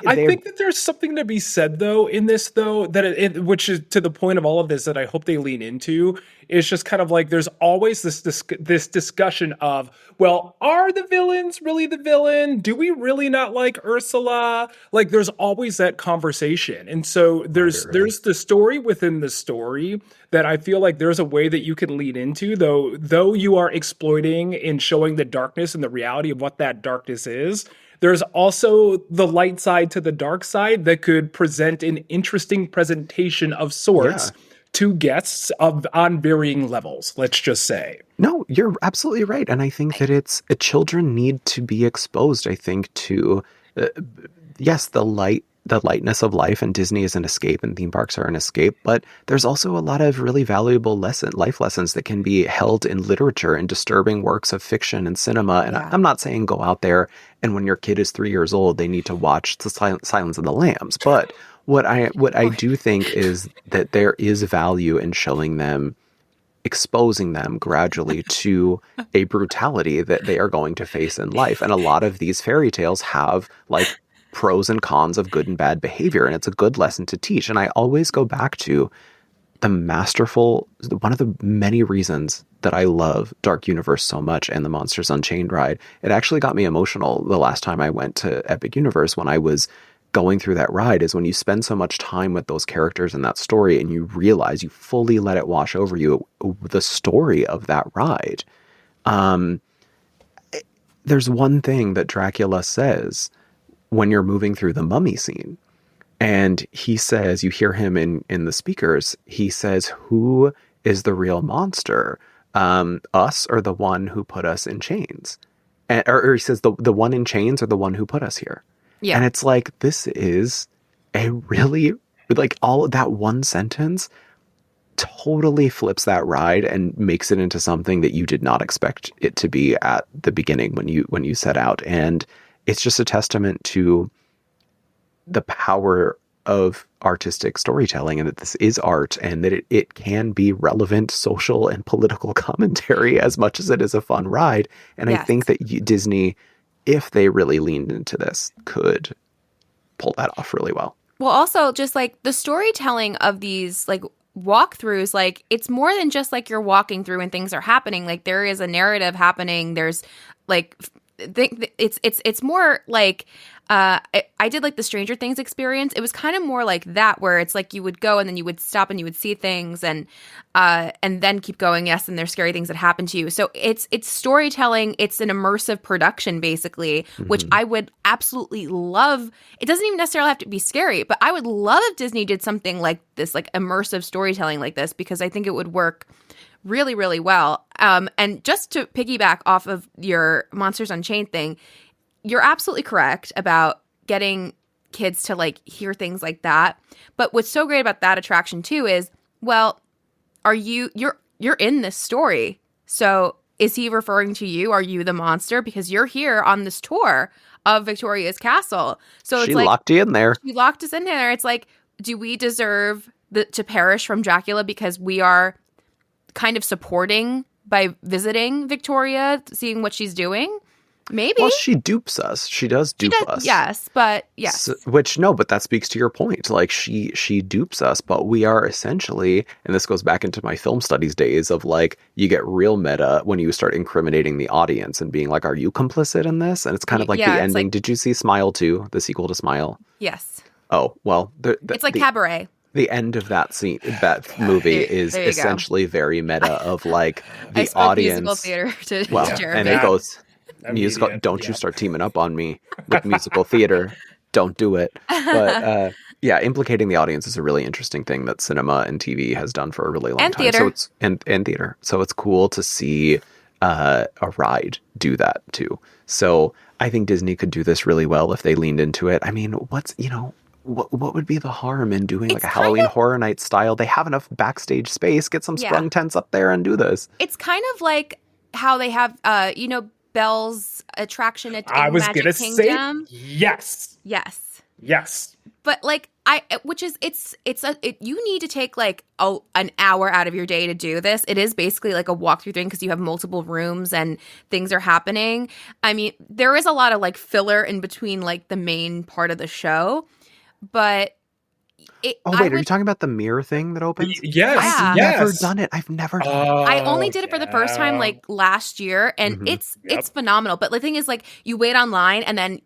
I think that there's something to be said, though, in this, though, that which is to the point of all of this that I hope they lean into, is just kind of like there's always this discussion of, well, are the villains really the villain? Do we really not like Ursula? Like, there's always that conversation. And so there's the story within the story that I feel like there's a way that you can lean into, though you are exploiting and showing the darkness and the reality of what that darkness is. There's also the light side to the dark side that could present an interesting presentation of sorts to guests on varying levels, let's just say. No, you're absolutely right. And I think that children need to be exposed, I think, to, the lightness of life, and Disney is an escape and theme parks are an escape, but there's also a lot of really valuable life lessons that can be held in literature and disturbing works of fiction and cinema. And I'm not saying go out there and when your kid is 3 years old, they need to watch The Silence of the Lambs. But what I do think is that there is value in showing them exposing them gradually to a brutality that they are going to face in life. And a lot of these fairy tales have like pros and cons of good and bad behavior, and it's a good lesson to teach. And I always go back to one of the many reasons that I love Dark Universe so much and the Monsters Unchained ride. It actually got me emotional the last time I went to Epic Universe when I was going through that ride, is when you spend so much time with those characters in that story and you realize you fully let it wash over you, the story of that ride. There's one thing that Dracula says when you're moving through the mummy scene. And he says, you hear him in the speakers, he says, who is the real monster? Us or the one who put us in chains? Or he says, the one in chains or the one who put us here? Yeah. And it's like, this is a really, like, all of that one sentence totally flips that ride and makes it into something that you did not expect it to be at the beginning when you set out. And it's just a testament to the power of artistic storytelling, and that this is art, and that it can be relevant social and political commentary as much as it is a fun ride. And Yes. I think that Disney, if they really leaned into this, could pull that off really well. Well, also just like the storytelling of these like walkthroughs, like it's more than just like you're walking through and things are happening. Like there is a narrative happening. There's like it's more like I did like the Stranger Things experience. It was kind of more like that, where it's like you would go and then you would stop and you would see things and then keep going. Yes, and there's scary things that happen to you. So it's storytelling. It's an immersive production, basically, which I would absolutely love. It doesn't even necessarily have to be scary, but I would love if Disney did something like this, like immersive storytelling like this, because I think it would work really, really well. And just to piggyback off of your Monsters Unchained thing, you're absolutely correct about getting kids to like hear things like that. But what's so great about that attraction too is, well, you're in this story. So is he referring to you? Are you the monster? Because you're here on this tour of Victoria's castle. So She it's like locked you in there. she locked us in there. It's like, do we deserve to perish from Dracula because we are kind of supporting by visiting Victoria, seeing what she's doing? Maybe. Well, she dupes us. She does dupe us. Yes, but yes. So, but that speaks to your point. Like she dupes us, but we are essentially, and this goes back into my film studies days of like, you get real meta when you start incriminating the audience and being like, are you complicit in this? And it's kind of like the ending. Did you see Smile 2, the sequel to Smile? Yes. Oh, well. It's like Cabaret. The end of that scene, that movie is essentially very meta of like the audience. Musical theater to well, Jeremy. and it goes, musical, don't you start teaming up on me with musical theater. Don't do it. But yeah, implicating the audience is a really interesting thing that cinema and TV has done for a really long time. Theater. So it's and theater. So it's cool to see a ride do that too. So I think Disney could do this really well if they leaned into it. I mean, what would be the harm in doing like a Halloween Horror Night style? They have enough backstage space. Get some sprung tents up there and do this. It's kind of like how they have, Belle's attraction at Magic Kingdom. Yes. But like you need to take like an hour out of your day to do this. It is basically like a walkthrough thing because you have multiple rooms and things are happening. I mean, there is a lot of like filler in between like the main part of the show. But are you talking about the mirror thing that opens? Yes. I've never done it. I've never done it. I only did it for the first time like last year, and it's phenomenal. But the thing is, like, you wait online, and then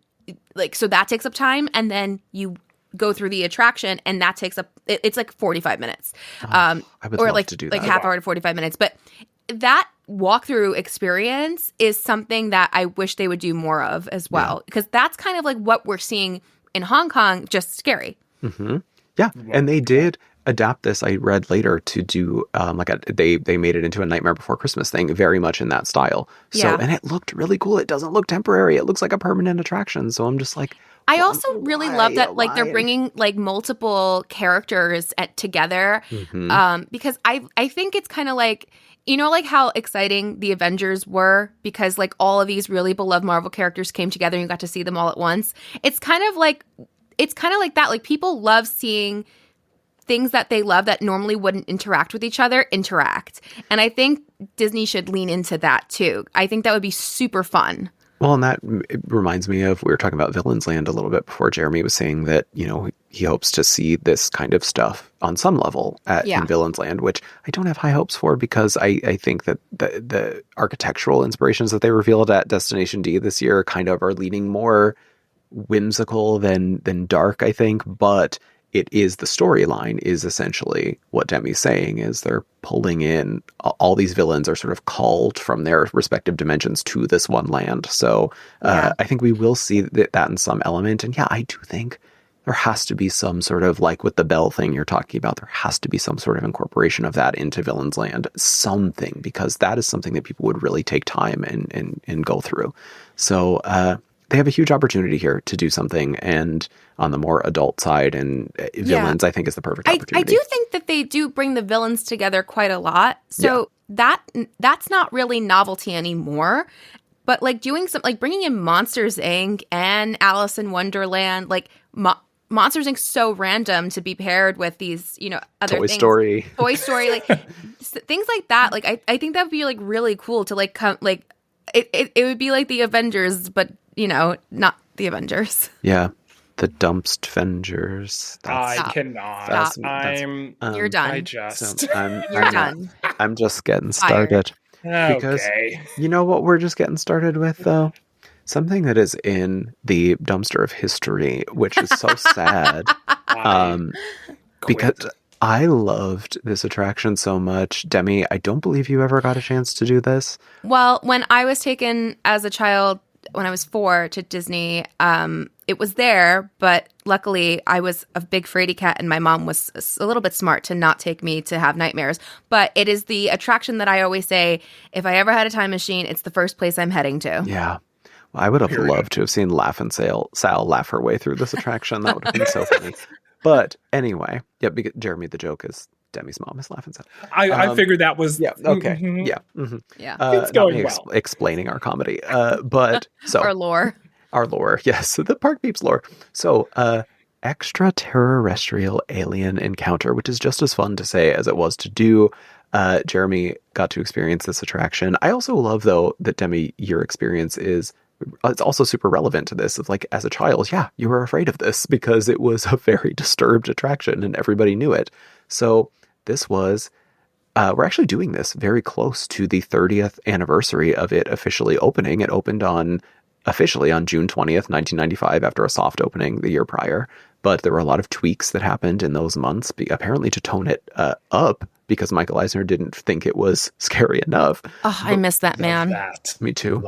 like so that takes up time, and then you go through the attraction, and that takes up it's like 45 minutes. I would or love like to do that. like half hour to 45 minutes. But that walkthrough experience is something that I wish they would do more of as well, because that's kind of like what we're seeing in Hong Kong, just scary. Yeah, and they did adapt this. I read later to do they made it into a Nightmare Before Christmas thing, very much in that style. So and it looked really cool. It doesn't look temporary. It looks like a permanent attraction. So I'm just like, I also really love that like they're bringing like multiple characters together, because I think it's kind of like, like how exciting the Avengers were because like all of these really beloved Marvel characters came together and you got to see them all at once. It's kind of like that. Like people love seeing things that they love that normally wouldn't interact with each other interact. And I think Disney should lean into that too. I think that would be super fun. Well, and that it reminds me of, we were talking about Villains Land a little bit before. Jeremy was saying that, you know, he hopes to see this kind of stuff on some level in Villains Land, which I don't have high hopes for, because I think that the architectural inspirations that they revealed at Destination D this year kind of are leaning more whimsical than dark, I think. But it is, the storyline is essentially what Demi's saying, is they're pulling in all these villains are sort of called from their respective dimensions to this one land. So I think we will see that in some element. And yeah, I do think there has to be some sort of, like with the Bell thing you're talking about, there has to be some sort of incorporation of that into Villains Land, something, because that is something that people would really take time and go through. So they have a huge opportunity here to do something, and on the more adult side, and villains, I think, is the perfect opportunity. I do think that they do bring the villains together quite a lot. So that's not really novelty anymore. But like doing some, like bringing in Monsters Inc. and Alice in Wonderland, like Monsters Inc. so random to be paired with these, you know, other Toy things. Toy Story, like things like that. Like I think that would be like really cool to like come, like it would be like the Avengers, but you know, not the Avengers. Yeah. The Dumpst Vengers. I cannot. You're done. You're done. I'm just getting started. Because you know what we're just getting started with, though? Something that is in the dumpster of history, which is so sad. Because I loved this attraction so much. Demi, I don't believe you ever got a chance to do this. Well, when I was taken as a child, when I was 4, to Disney, it was there, but luckily I was a big fraidy cat and my mom was a little bit smart to not take me to have nightmares. But it is the attraction that I always say, if I ever had a time machine, it's the first place I'm heading to. Yeah. Well, I would have loved to have seen Sal laugh her way through this attraction. That would have been so funny. But anyway, because Jeremy, the joke is Demi's mom is laughing. I figured that was... Yeah, okay. Mm-hmm. Yeah. Mm-hmm. Yeah. It's going well. Explaining our comedy. But so... Our lore, yes. The Park Peeps lore. So, ExtraTERRORestrial Alien Encounter, which is just as fun to say as it was to do. Jeremy got to experience this attraction. I also love, though, that Demi, your experience is... It's also super relevant to this. It's like, as a child, yeah, you were afraid of this because it was a very disturbed attraction and everybody knew it. So this was, we're actually doing this very close to the 30th anniversary of it officially opening. It opened officially on June 20th, 1995, after a soft opening the year prior. But there were a lot of tweaks that happened in those months, apparently to tone it up, because Michael Eisner didn't think it was scary enough. Oh, I miss that, man. Me too.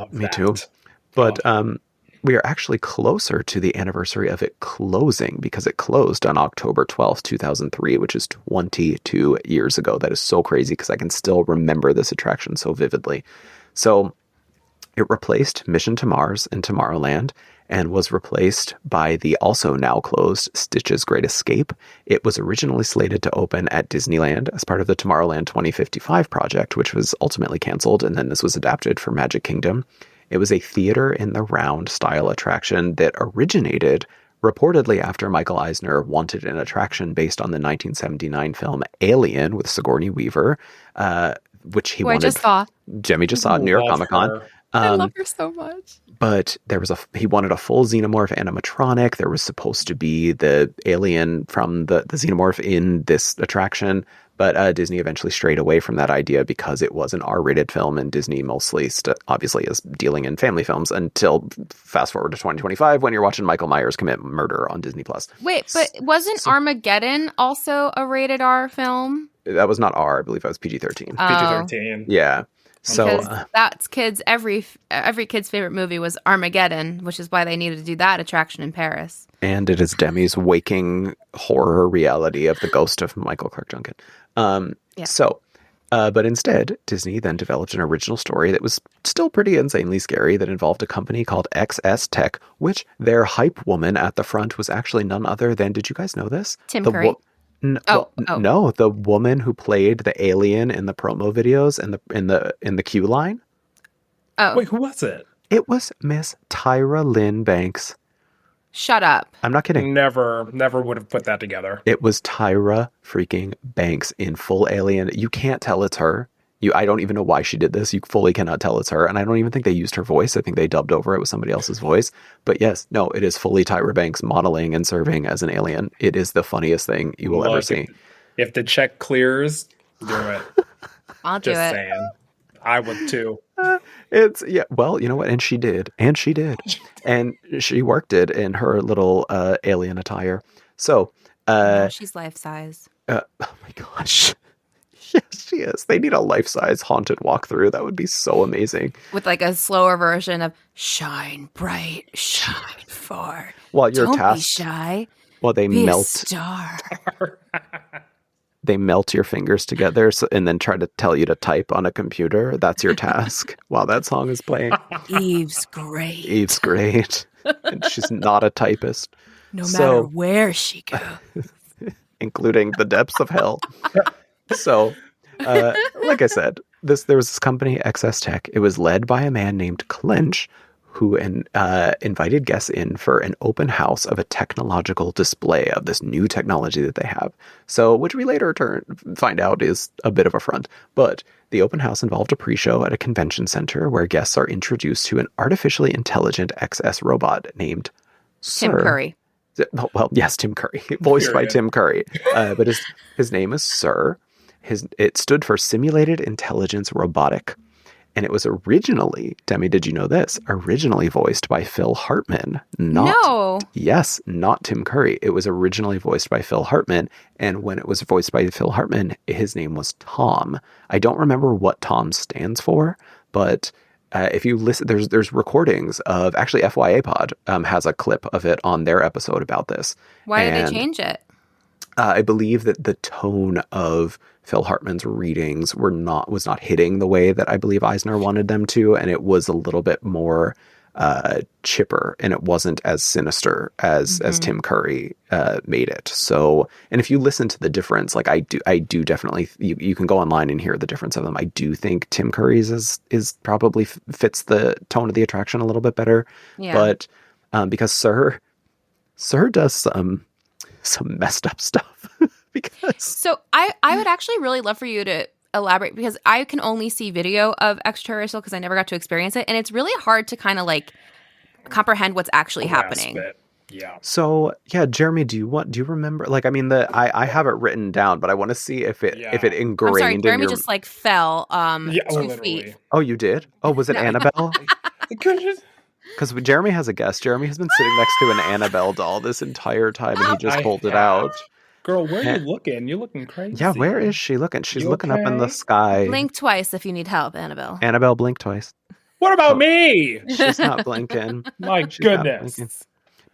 But we are actually closer to the anniversary of it closing, because it closed on October 12th, 2003, which is 22 years ago. That is so crazy, because I can still remember this attraction so vividly. So it replaced Mission to Mars in Tomorrowland and was replaced by the also now closed Stitch's Great Escape. It was originally slated to open at Disneyland as part of the Tomorrowland 2055 project, which was ultimately canceled, and then this was adapted for Magic Kingdom. It was a theater in the round style attraction that originated reportedly after Michael Eisner wanted an attraction based on the 1979 film Alien with Sigourney Weaver, which he wanted. Jemmy just saw at New York Comic Con. I love her so much. But he wanted a full xenomorph animatronic. There was supposed to be the alien from the xenomorph in this attraction. But Disney eventually strayed away from that idea because it was an R-rated film, and Disney mostly obviously is dealing in family films until fast forward to 2025 when you're watching Michael Myers commit murder on Disney+. Wait, but wasn't Armageddon also a rated R film? That was not R. I believe that was PG-13. PG-13. Yeah. So because that's kids. Every kid's favorite movie was Armageddon, which is why they needed to do that attraction in Paris. And it is Demi's waking horror reality of the ghost of Michael Clark Duncan. But instead, Disney then developed an original story that was still pretty insanely scary that involved a company called XS Tech, which their hype woman at the front was actually none other than, did you guys know this? Tim Curry. No, the woman who played the alien in the promo videos in the queue line. Oh, wait, who was it? It was Miss Tyra Lynn Banks. Shut up. I'm not kidding. Never would have put that together. It was Tyra freaking Banks in full alien. You can't tell it's her. I don't even know why she did this. You fully cannot tell it's her. And I don't even think they used her voice. I think they dubbed over it with somebody else's voice. But yes, no, it is fully Tyra Banks modeling and serving as an alien. It is the funniest thing you will ever see. If the check clears, do it. I'll do Just it. saying. I would too. Well, you know what? And she did. And she worked it in her little alien attire. So, She's life size. oh my gosh. Yes, she is. They need a life-size haunted walkthrough. That would be so amazing. With like a slower version of shine bright, shine far. While you're Don't be tasked, shy. while they Be a melt, star. they melt your fingers together, and then try to tell you to type on a computer. That's your task while that song is playing. Eve's great. Eve's great, and she's not a typist, No matter where she goes. including the depths of hell. So, like I said, there was this company, XS Tech. It was led by a man named Clench, who invited guests in for an open house of a technological display of this new technology that they have. So, which we later find out is a bit of a front. But the open house involved a pre-show at a convention center where guests are introduced to an artificially intelligent XS robot named Tim Sir. Curry. Well, yes, Tim Curry, voiced by Tim Curry. But his name is Sir. It stood for Simulated Intelligence Robotic. And it was originally, Demi, did you know this? Originally voiced by Phil Hartman. Yes, not Tim Curry. It was originally voiced by Phil Hartman. And when it was voiced by Phil Hartman, his name was Tom. I don't remember what Tom stands for, but if you listen, there's recordings of, actually FYA Pod has a clip of it on their episode about this. Why did they change it? I believe that the tone of Phil Hartman's readings was not hitting the way that I believe Eisner wanted them to, and it was a little bit more chipper, and it wasn't as sinister as Tim Curry made it. So, and if you listen to the difference, like I do definitely, you can go online and hear the difference of them. I do think Tim Curry's is probably fits the tone of the attraction a little bit better, but because Sir does some messed up stuff. So I would actually really love for you to elaborate, because I can only see video of ExtraTERROrestrial because I never got to experience it, and it's really hard to kind of like comprehend what's actually happening. Yeah. So yeah, Jeremy, do you remember? Like, I mean, I have it written down, but I want to see if it ingrained. I'm sorry, in Jeremy your... just like fell 2 literally. feet. Oh, you did? Oh, was it Annabelle? Because Jeremy has a guess. Jeremy has been sitting next to an Annabelle doll this entire time, and he just pulled it out. Girl, where are you looking? You're looking crazy. Yeah, where is she looking? She's looking up in the sky. Blink twice if you need help, Annabelle. Annabelle, blink twice. What about me? She's not blinking. My goodness.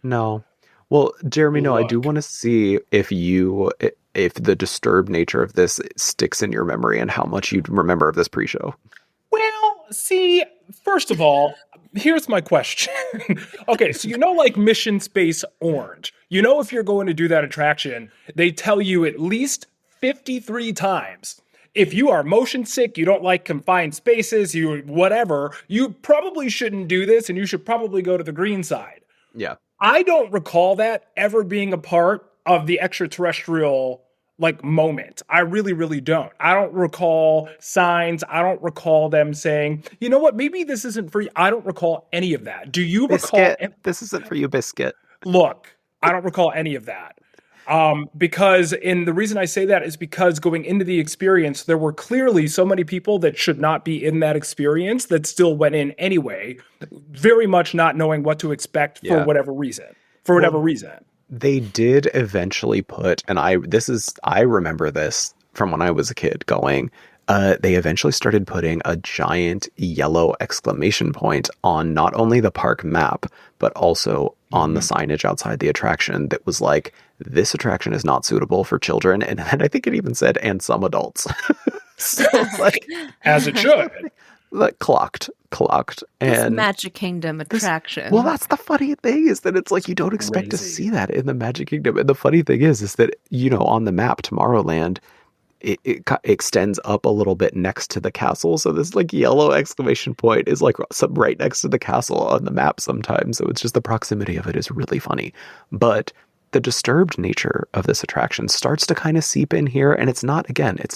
No. Well, Jeremy, no, I do want to see if the disturbed nature of this sticks in your memory and how much you'd remember of this pre-show. Well, see, first of all, here's my question. Okay, so like Mission Space Orange. If you're going to do that attraction, they tell you at least 53 times. If you are motion sick, you don't like confined spaces, you probably shouldn't do this, and you should probably go to the green side. Yeah. I don't recall that ever being a part of the extraterrestrial moment. I really, really don't. I don't recall signs. I don't recall them saying, you know what, maybe this isn't for you. I don't recall any of that. Do you recall? This isn't for you, Biscuit. Look, I don't recall any of that. The reason I say that is because going into the experience, there were clearly so many people that should not be in that experience that still went in anyway, very much not knowing what to expect for whatever reason. They did eventually put, and I remember this from when I was a kid going, they eventually started putting a giant yellow exclamation point on not only the park map, but also on the signage outside the attraction that was like, this attraction is not suitable for children. And then I think it even said, and some adults. So as it should. Like clocked. And Magic Kingdom attraction. Well, that's the funny thing, is that it's like you don't expect to see that in the Magic Kingdom. And the funny thing is that, on the map, Tomorrowland, extends up a little bit next to the castle. So this like yellow exclamation point is like right next to the castle on the map sometimes. So it's just the proximity of it is really funny. But the disturbed nature of this attraction starts to kind of seep in here. And it's not like, it's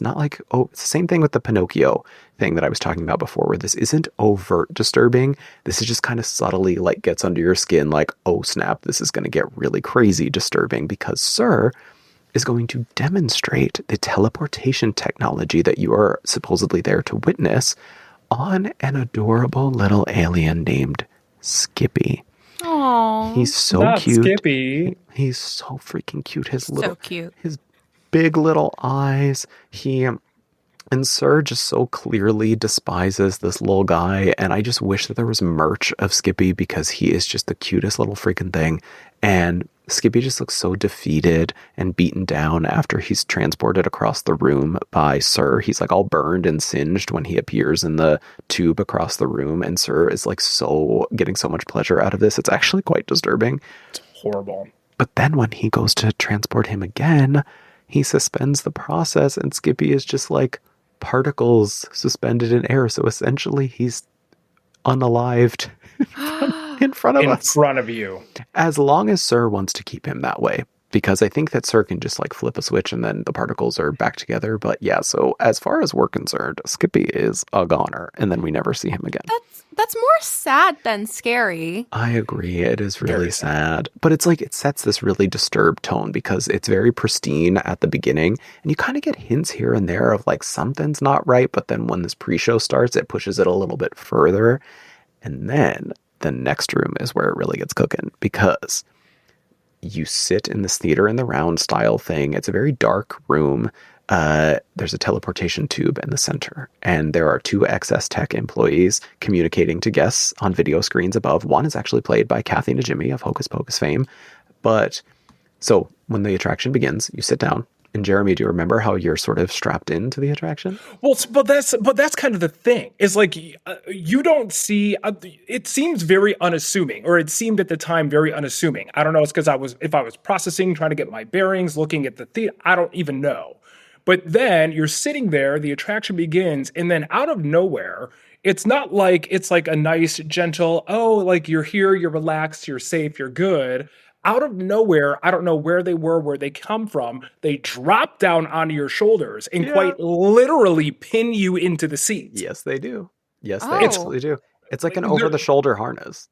the same thing with the Pinocchio thing that I was talking about before, where this isn't overt disturbing. This is just kind of subtly like gets under your skin like, oh snap, this is going to get really crazy disturbing because Sir is going to demonstrate the teleportation technology that you are supposedly there to witness on an adorable little alien named Skippy. Aww. He's so Not cute. Skippy. He's so freaking cute. So cute. His big little eyes. And Sir just so clearly despises this little guy. And I just wish that there was merch of Skippy because he is just the cutest little freaking thing. And Skippy just looks so defeated and beaten down after he's transported across the room by Sir. He's like all burned and singed when he appears in the tube across the room. And Sir is like getting so much pleasure out of this. It's actually quite disturbing. It's horrible. But then when he goes to transport him again, he suspends the process and Skippy is just like particles suspended in air. So essentially he's unalived in front of us. In front of you. As long as Sir wants to keep him that way. Because I think that Sir can just like flip a switch and then the particles are back together. But yeah, so as far as we're concerned, Skippy is a goner. And then we never see him again. That's more sad than scary. I agree. It is really sad. But it's like it sets this really disturbed tone because it's very pristine at the beginning. And you kind of get hints here and there of like something's not right. But then when this pre-show starts, it pushes it a little bit further. And then the next room is where it really gets cooking because you sit in this theater in the round style thing. It's a very dark room. There's a teleportation tube in the center, and there are two ExtraTERRORestrial employees communicating to guests on video screens above. One is actually played by Kathy Najimy of Hocus Pocus fame. But so when the attraction begins, you sit down. And Jeremy, do you remember how you're sort of strapped into the attraction? Well, but that's kind of the thing. Is like you don't see. It seems very unassuming, or it seemed at the time very unassuming. I don't know. It's because I was processing, trying to get my bearings, looking at the theater. I don't even know. But then you're sitting there, the attraction begins, and then out of nowhere, it's not like it's like a nice, gentle, oh, like you're here, you're relaxed, you're safe, you're good. Out of nowhere, I don't know where they were, where they come from. They drop down onto your shoulders and quite literally pin you into the seat. Yes, they do. Yes, they absolutely do. It's like an over-the-shoulder harness.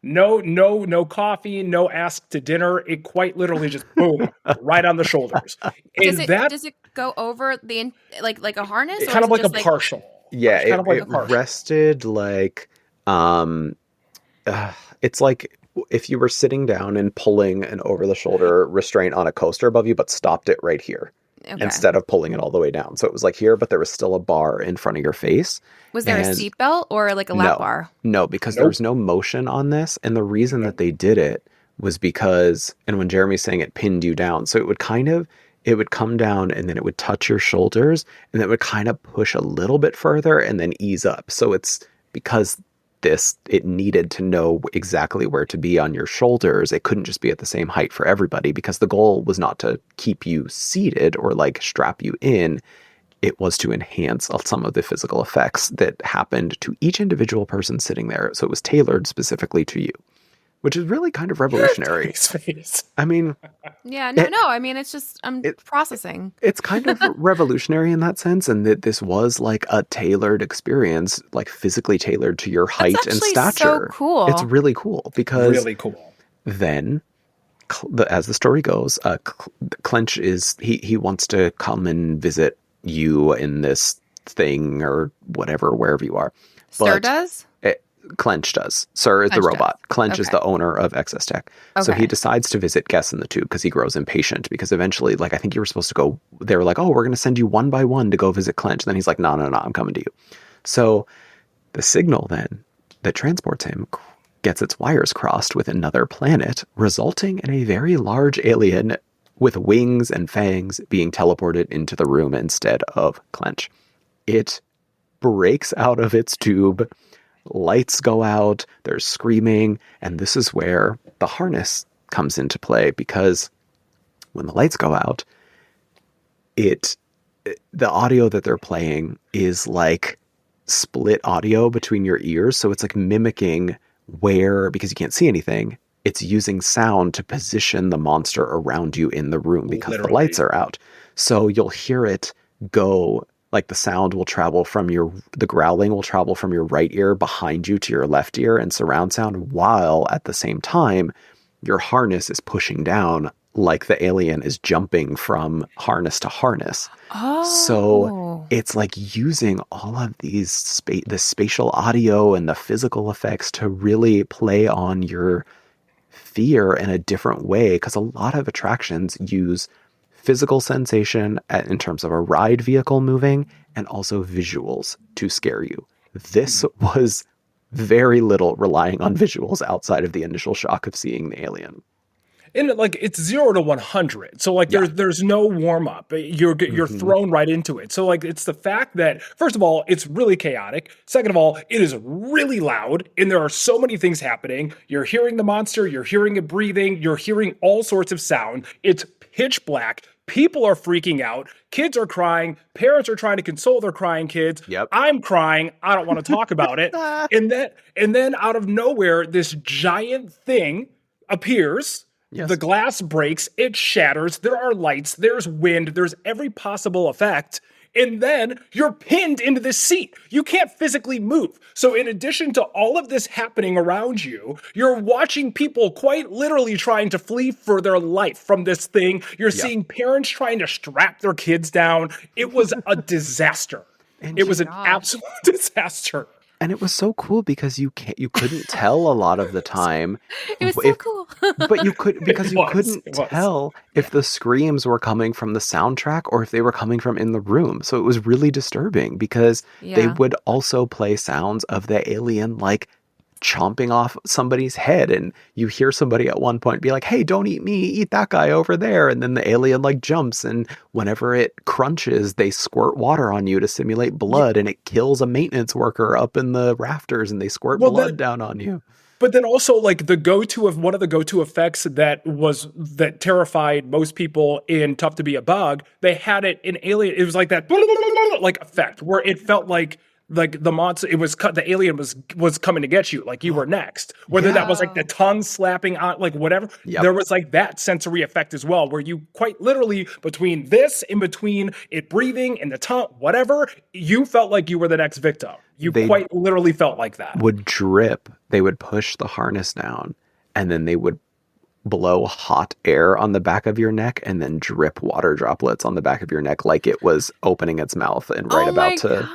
No coffee, no ask to dinner. It quite literally just boom, right on the shoulders. Does it go over the like a harness? It's kind of like a partial. Yeah, it's kind of like it rested like it's like if you were sitting down and pulling an over-the-shoulder restraint on a coaster above you, but stopped it right here instead of pulling it all the way down. So it was like here, but there was still a bar in front of your face. Was there a seatbelt or like a lap bar? No, because there was no motion on this. And the reason that they did it was because, and when Jeremy's saying it pinned you down, so it would come down and then it would touch your shoulders and then it would kind of push a little bit further and then ease up. So it's because it needed to know exactly where to be on your shoulders. It couldn't just be at the same height for everybody because the goal was not to keep you seated or like strap you in. It was to enhance some of the physical effects that happened to each individual person sitting there. So it was tailored specifically to you, which is really kind of revolutionary. I mean, I mean, it's just I'm processing. It's kind of revolutionary in that sense, and that this was like a tailored experience, like physically tailored to your height and stature. So cool. It's really cool because then, as the story goes, Clench he wants to come and visit you in this thing or whatever, wherever you are. Sir does? Clench does. Sir is the robot. Clench is the owner of ExtraTERRORestrial. So he decides to visit guests in the tube because he grows impatient because eventually, like, I think you were supposed to go, they were like, oh, we're going to send you one by one to go visit Clench. And then he's like, no, I'm coming to you. So the signal then that transports him gets its wires crossed with another planet, resulting in a very large alien with wings and fangs being teleported into the room instead of Clench. It breaks out of its tube. Lights go out, there's screaming, and this is where the harness comes into play because when the lights go out, it the audio that they're playing is like split audio between your ears. So it's like mimicking because you can't see anything, it's using sound to position the monster around you in the room because the lights are out. So you'll hear it go, like the sound will travel from the growling will travel from your right ear behind you to your left ear and surround sound, while at the same time, your harness is pushing down like the alien is jumping from harness to harness. Oh. So it's like using all of the spatial audio and the physical effects to really play on your fear in a different way, because a lot of attractions use physical sensation in terms of a ride vehicle moving and also visuals to scare you. This was very little relying on visuals outside of the initial shock of seeing the alien. And like it's 0 to 100, so like there's no warm up. You're thrown right into it. So like it's the fact that, first of all, it's really chaotic. Second of all, it is really loud, and there are so many things happening. You're hearing the monster, you're hearing it breathing, you're hearing all sorts of sound. It's pitch black. People are freaking out. Kids are crying. Parents are trying to console their crying kids. Yep. I'm crying. I don't want to talk about it. And then out of nowhere, this giant thing appears. Yes. The glass breaks, it shatters, there are lights, there's wind, there's every possible effect, and then you're pinned into this seat. You can't physically move. So in addition to all of this happening around you, you're watching people quite literally trying to flee for their life from this thing. You're seeing parents trying to strap their kids down. It was a disaster. It was an absolute disaster. And it was so cool because you couldn't tell a lot of the time. It was so cool. But you couldn't tell if the screams were coming from the soundtrack or if they were coming from in the room. So it was really disturbing because they would also play sounds of the alien like chomping off somebody's head, and you hear somebody at one point be like, "Hey, don't eat me, eat that guy over there," and then the alien like jumps, and whenever it crunches they squirt water on you to simulate blood, and it kills a maintenance worker up in the rafters and they squirt blood down on you. But then also like one of the go-to effects that terrified most people in Tough to Be a Bug, they had it in Alien. It was like that like effect where it felt like the monster, the alien was coming to get you, like you were next. Whether that was like the tongue slapping on, like whatever, there was like that sensory effect as well, where you quite literally between it breathing and the tongue, whatever, you felt like you were the next victim. They quite literally felt like that. Would drip. They would push the harness down, and then they would blow hot air on the back of your neck and then drip water droplets on the back of your neck like it was opening its mouth and about to.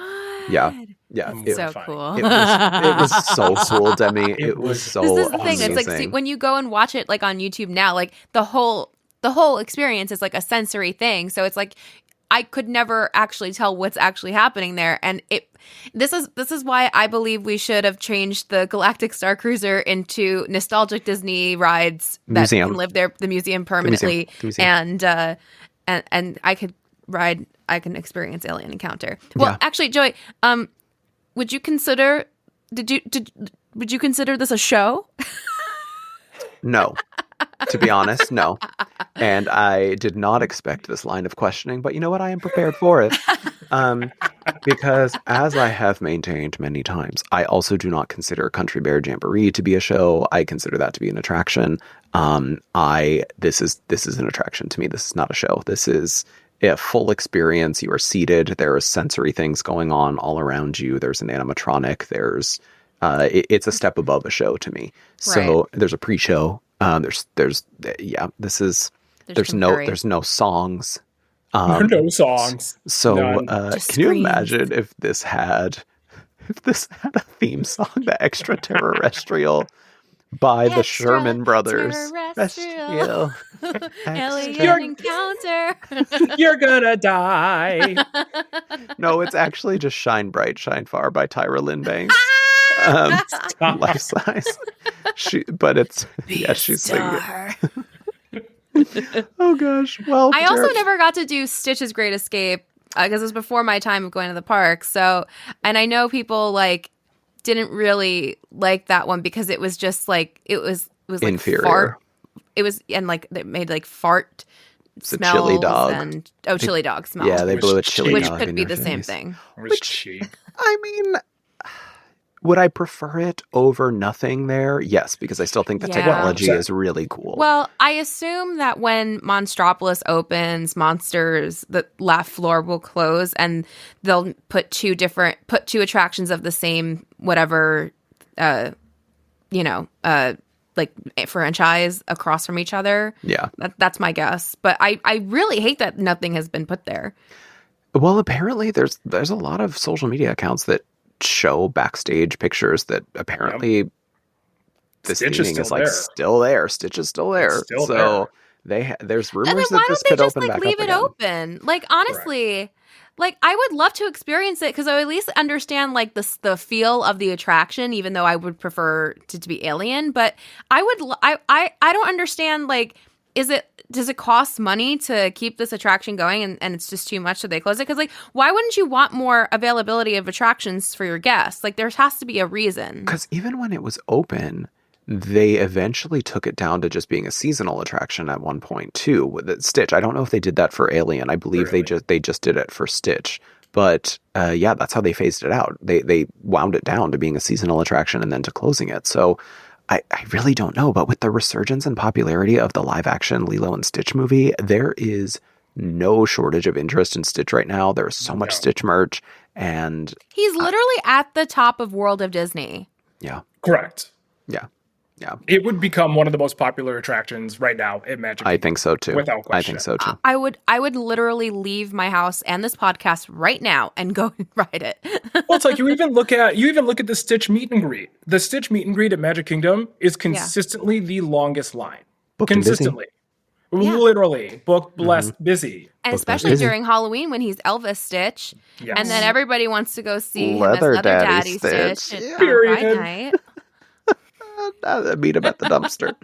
Yeah. That's so cool. It was so cool, Demi. It was so amazing. This is the thing. It's like when you go and watch it like on YouTube now, like the whole experience is like a sensory thing. So it's like I could never actually tell what's actually happening there. And this is why I believe we should have changed the Galactic Star Cruiser into nostalgic Disney rides that can live there, the museum permanently. The museum. And I can experience Alien Encounter. Well, actually, Joey, would you consider this a show? No. To be honest, no. And I did not expect this line of questioning, but you know what? I am prepared for it. Because as I have maintained many times, I also do not consider Country Bear Jamboree to be a show. I consider that to be an attraction. This is an attraction to me. This is not a show. This is a full experience. You are seated. There are sensory things going on all around you. There's an animatronic. It's a step above a show to me. So there's a pre-show. There's no songs. No songs. So can you imagine if this had a theme song, the Extraterrorrestrial by the Sherman Brothers? Extraterrestrial Alien Encounter. You're gonna die. No, it's actually just Shine Bright, Shine Far by Tyra Lynn Banks. Life size. She's singing. Oh gosh. Well, I also never got to do Stitch's Great Escape because it was before my time of going to the park. So, and I know people like didn't really like that one because it was just like it was like inferior. Fart. It was, and like they made like fart It's a chili dog. and chili dog smell. Yeah, they Which blew a chili which dog could in be your the same face. thing. Which I mean, would I prefer it over nothing there? Yes, because I still think the Yeah. technology 100%. is really cool. Well, I assume that when Monstropolis opens, Monsters, the left floor will close, and they'll put two attractions of the same whatever, like franchise across from each other. Yeah. That's my guess. But I really hate that nothing has been put there. Well, apparently there's a lot of social media accounts that show backstage pictures that apparently the Stitch is seating is still like there. still there. Stitch is still there. It's still So there's And then rumors why that this don't they could just open like back leave up it again. open? Like honestly, like I would love to experience it because I would at least understand like the feel of the attraction, even though I would prefer to be Alien. But I don't understand, like, does it cost money to keep this attraction going and it's just too much so they close it? Because like, why wouldn't you want more availability of attractions for your guests? Like there has to be a reason. Because even when it was open, they eventually took it down to just being a seasonal attraction at one point too with Stitch. I don't know if they did that for Alien. I believe they just did it for Stitch. But yeah, that's how they phased it out. They wound it down to being a seasonal attraction and then to closing it. So I really don't know. But with the resurgence and popularity of the live action Lilo and Stitch movie, there is no shortage of interest in Stitch right now. There's so much Stitch merch, and He's literally at the top of World of Disney. yeah, Correct. yeah. It would become one of the most popular attractions right now at Magic. I think so too. Without question. I think so too. I would literally leave my house and this podcast right now and go and ride it. Well, it's like you even look at the Stitch meet and greet. The Stitch meet and greet at Magic Kingdom is consistently the longest line. Booked and busy. Consistently. Yeah. Literally. Booked, blessed, busy. And Booked especially busy. during Halloween when he's Elvis Stitch. Yes. And then everybody wants to go see Leather him as Leather Daddy Daddy Stitch. Stitch. Yeah. on Period. Pride Night. Meet him at the dumpster.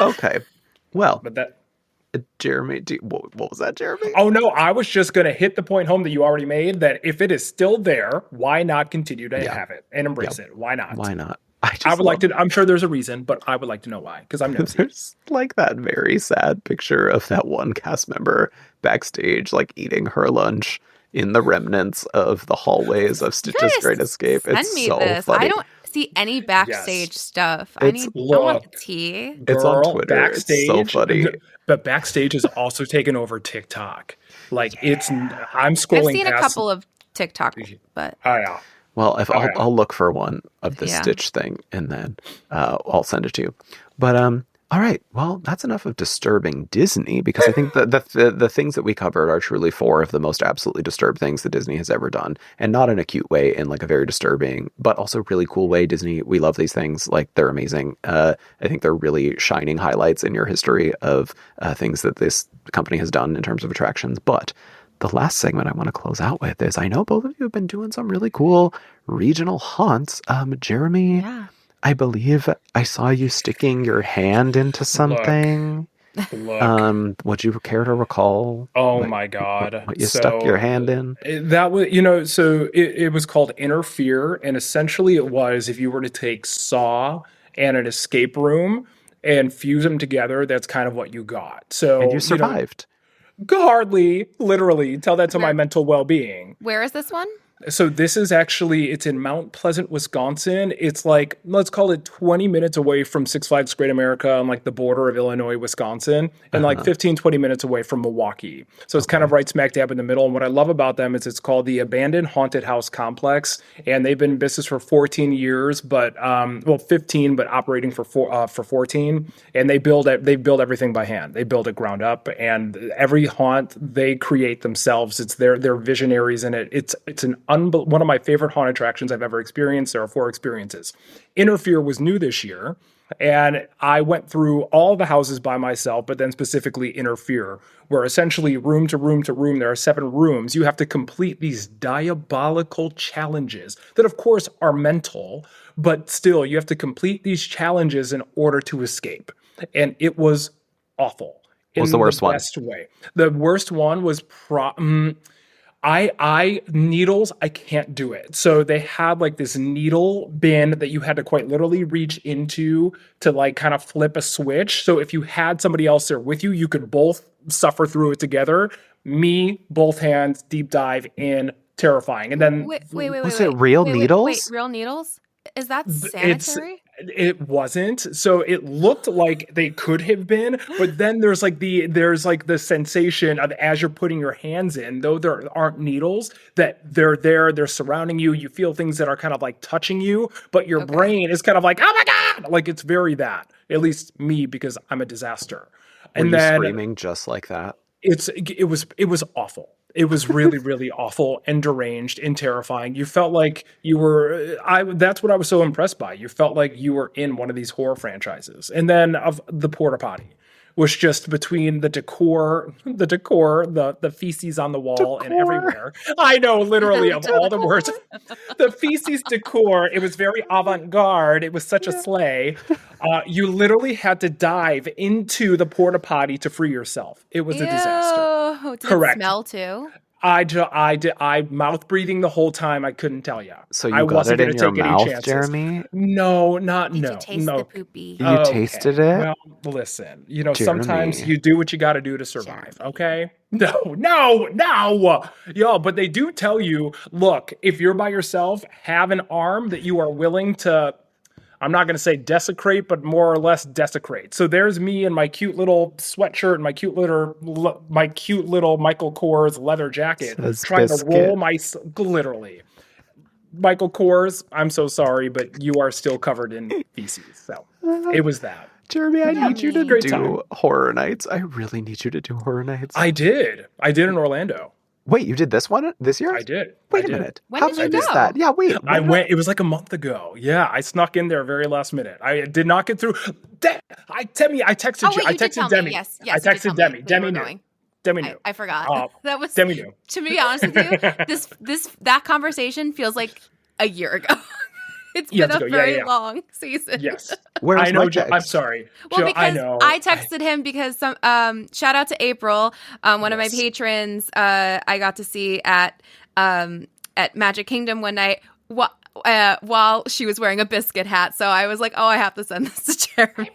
Okay. Well, But that Jeremy, what was that, Jeremy? Oh no, I was just going to hit the point home that you already made, that if it is still there, why not continue to have it and embrace it? Why not? Why not? I would like to. I'm sure there's a reason, but I would like to know why, because I'm nosy. There's like that very sad picture of that one cast member backstage, like eating her lunch in the remnants of the hallways of Stitch's Great Escape. Send It's me so this. funny. I don't see any backstage stuff. I It's- want the tea. It's on Girl, Twitter. Backstage, It's so funny. But backstage is also taken over TikTok. Like I'm I've scrolling. seen a past, couple of TikTok, but Oh yeah. Well, if yeah. I'll look for one of the Yeah. Stitch thing and then I'll send it to you. But all right, well, that's enough of disturbing Disney, because I think the things that we covered are truly four of the most absolutely disturbed things that Disney has ever done, and not in a cute way, in like a very disturbing but also really cool way. Disney, we love these things, like they're amazing. I think they're really shining highlights in your history of things that this company has done in terms of attractions. But the last segment I want to close out with is, I know both of you have been doing some really cool regional haunts. Jeremy, yeah. I believe I saw you sticking your hand into something. Look. Would you care to recall? Oh my God. What you stuck your hand in? That was, so it was called Interfere. And essentially it was, if you were to take Saw and an escape room and fuse them together, that's kind of what you got. So And you survived. Hardly, literally. Tell that to my mental well-being. Where is this one? So this is actually, it's in Mount Pleasant, Wisconsin. It's like, let's call it 20 minutes away from Six Flags Great America on like the border of Illinois, Wisconsin, and like 15, 20 minutes away from Milwaukee. So it's kind of right smack dab in the middle. And what I love about them is it's called the Abandoned Haunted House Complex. And they've been in business for 14 years, but 15, but operating for 14. And they build everything by hand. They build it ground up, and every haunt they create themselves. It's they're visionaries in it. It's one of my favorite haunt attractions I've ever experienced. There are 4 experiences. Interfere was new this year, and I went through all the houses by myself, but then specifically Interfere, where essentially room to room to room, there are 7 rooms. You have to complete these diabolical challenges that, of course, are mental, but still, you have to complete these challenges in order to escape. And it was awful. What was the worst one? Best way. The worst one was I needles, I can't do it. So they had like this needle bin that you had to quite literally reach into to like kind of flip a switch. So if you had somebody else there with you, you could both suffer through it together. Me, both hands, deep dive in, terrifying. And then Wait. Was it real needles? Wait, real needles? Is that sanitary? It wasn't. So it looked like they could have been, but then there's like the sensation of as you're putting your hands in, though there aren't needles, that they're there, they're surrounding you. You feel things that are kind of like touching you, but your brain is kind of like, oh my God, like it's very that. At least me, because I'm a disaster. Were you screaming just like that? It was awful. It was really, really awful and deranged and terrifying. You felt like you were, that's what I was so impressed by. You felt like you were in one of these horror franchises. And then of the porta potty was just between the decor, the feces on the wall and everywhere. I know, literally, of all the words, the feces decor, it was very avant-garde. It was such a sleigh. You literally had to dive into the porta potty to free yourself. It was a disaster. Did Correct. it smell too? I mouth breathing the whole time. I couldn't tell you. So you I got wasn't it in gonna your take any mouth, chances. Jeremy? No, Did you taste the poopy? You tasted it? Well, listen, Jeremy. sometimes you do what you got to do to survive, okay? No. Yo, but they do tell you, look, if you're by yourself, have an arm that you are willing to, I'm not going to say desecrate, but more or less desecrate. So there's me in my cute little sweatshirt and my cute little Michael Kors leather jacket, trying to roll literally. Michael Kors, I'm so sorry, but you are still covered in feces. So it was that. Jeremy, I need you to Great do time. Horror Nights. I really need you to do Horror Nights. I did in Orlando. Wait, you did this one this year? I did. Wait I a did. minute. When How did did you I miss go? that? Yeah, wait. I went. It was like a month ago. Yeah, I snuck in there very last minute. I did not get through. I texted you. I texted Demi. Yes, I texted Demi. Demi knew. Demi knew. I forgot. That was Demi knew. To be honest with you, that conversation feels like a year ago. It's been a very long season. Yes. Where's I know. my text? I'm sorry. Well, Joe, because I know. I texted him because some shout out to April, one of my patrons. I got to see at Magic Kingdom one night while she was wearing a biscuit hat. So I was like, oh, I have to send this to Jeremy.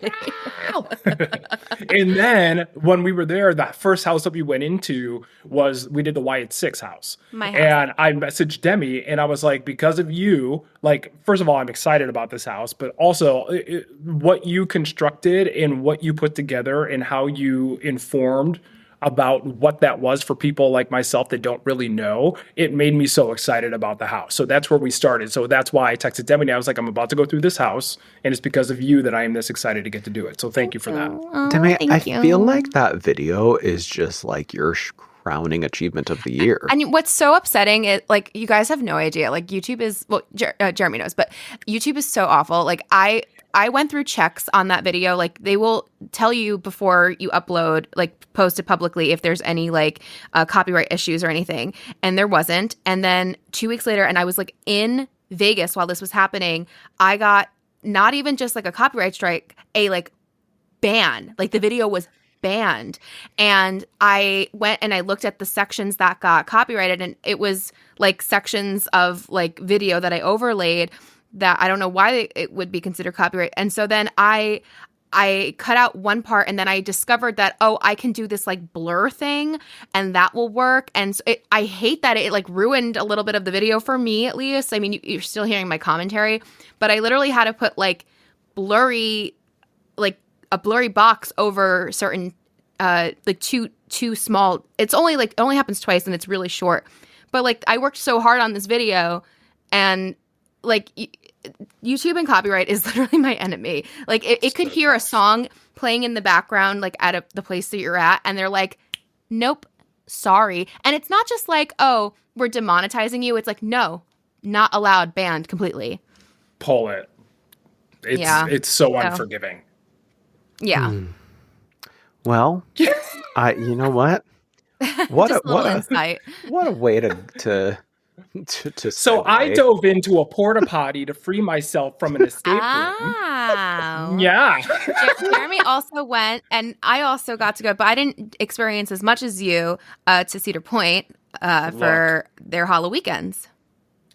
And then when we were there, that first house that we went into we did the Wyatt Six house. My house. And I messaged Demi and I was like, because of you, like, first of all, I'm excited about this house, but also what you constructed and what you put together and how you informed about what that was for people like myself that don't really know, it made me so excited about the house. So that's where we started. So that's why I texted Demi. I was like, I'm about to go through this house, and it's because of you that I am this excited to get to do it. So thank you for that. Demi, I feel like that video is just like your crowning achievement of the year. And what's so upsetting is, like, you guys have no idea. Like, YouTube is, well, Jeremy knows, but YouTube is so awful. Like, I went through checks on that video. Like, they will tell you before you upload, like, post it publicly if there's any, like, copyright issues or anything. And there wasn't. And then 2 weeks later, and I was, like, in Vegas while this was happening, I got not even just, like, a copyright strike, a, like, ban. Like, the video was banned. And I went and I looked at the sections that got copyrighted, and it was, like, sections of, like, video that I overlaid that I don't know why it would be considered copyright. And so then I cut out one part, and then I discovered that, oh, I can do this, like, blur thing, and that will work. And so I hate that it, like, ruined a little bit of the video for me, at least. I mean, you're still hearing my commentary, but I literally had to put, like, blurry, like, a blurry box over certain, like, too small. It's only, like, it only happens twice, and it's really short. But, like, I worked so hard on this video, and, like, YouTube and copyright is literally my enemy. Like, it could hear a song playing in the background, like, at the place that you're at, and they're like, nope, sorry. And it's not just like, oh, we're demonetizing you. It's like, no, not allowed, banned completely. Pull it. It's so unforgiving. Yeah. Well, you know what? What a way to So I dove into a porta potty to free myself from an escape room. Yeah. Jeremy also went, and I also got to go, but I didn't experience as much as you to Cedar Point. for their Halloween weekends.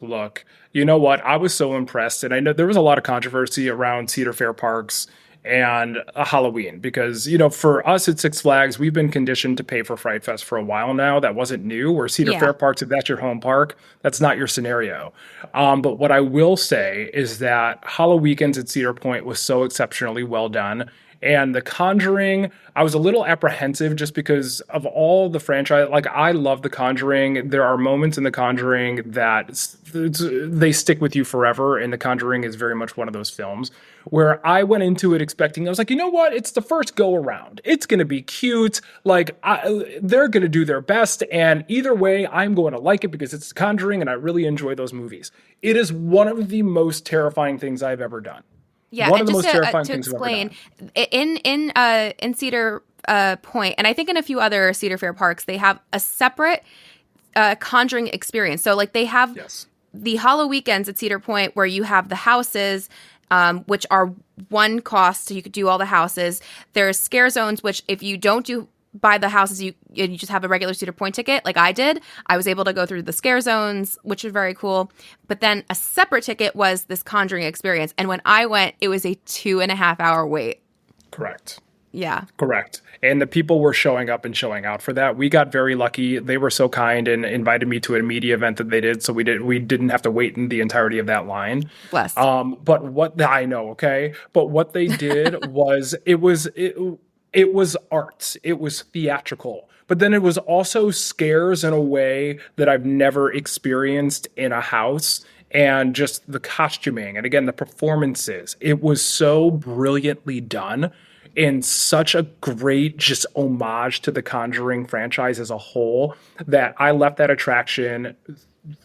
Look, you know what? I was so impressed, and I know there was a lot of controversy around Cedar Fair Parks and Halloween because, you know, for us at Six Flags, we've been conditioned to pay for Fright Fest for a while now. That wasn't new. Where Cedar Fair Parks, if that's your home park, that's not your scenario. But what I will say is that Halloween weekends at Cedar Point was so exceptionally well done. And The Conjuring, I was a little apprehensive just because of all the franchise. Like, I love The Conjuring. There are moments in The Conjuring that they stick with you forever. And The Conjuring is very much one of those films where I went into it expecting, I was like, you know what? It's the first go around. It's going to be cute. Like, they're going to do their best. And either way, I'm going to like it because it's The Conjuring and I really enjoy those movies. It is one of the most terrifying things I've ever done. Yeah, one and of the just most terrifying to things explain, I've ever done. in Cedar Point, and I think in a few other Cedar Fair parks, they have a separate Conjuring experience. So, like, they have the Halloween weekends at Cedar Point where you have the houses, which are one cost, so you could do all the houses. There's scare zones, which if you don't buy the houses, you just have a regular Cedar Point ticket, like I did. I was able to go through the scare zones, which is very cool. But then a separate ticket was this Conjuring experience. And when I went, it was a 2.5 hour wait. Correct. Yeah. Correct. And the people were showing up and showing out for that. We got very lucky. They were so kind and invited me to a media event that they did. So we didn't have to wait in the entirety of that line. Bless. But what I know, okay. But what they did was it was art. It was theatrical. But then it was also scares in a way that I've never experienced in a house. And just the costuming and, again, the performances. It was so brilliantly done and such a great just homage to the Conjuring franchise as a whole that I left that attraction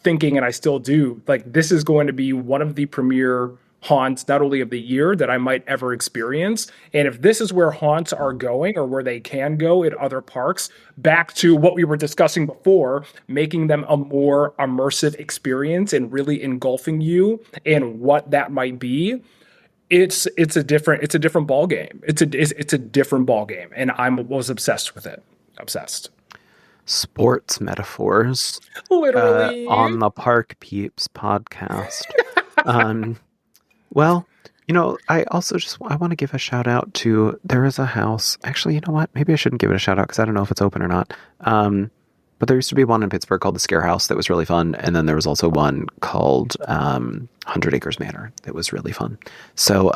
thinking, and I still do, like, this is going to be one of the premier haunts, not only of the year, that I might ever experience. And if this is where haunts are going or where they can go at other parks, back to what we were discussing before, making them a more immersive experience and really engulfing you in what that might be, it's a different ball game. It's a different ball game, and I was obsessed with it. Obsessed. Sports metaphors. Literally on the Park Peeps podcast. Well, you know, I also I want to give a shout out to, there is a house. Actually, you know what? Maybe I shouldn't give it a shout out because I don't know if it's open or not. But there used to be one in Pittsburgh called the Scare House that was really fun. And then there was also one called 100 Acres Manor that was really fun. So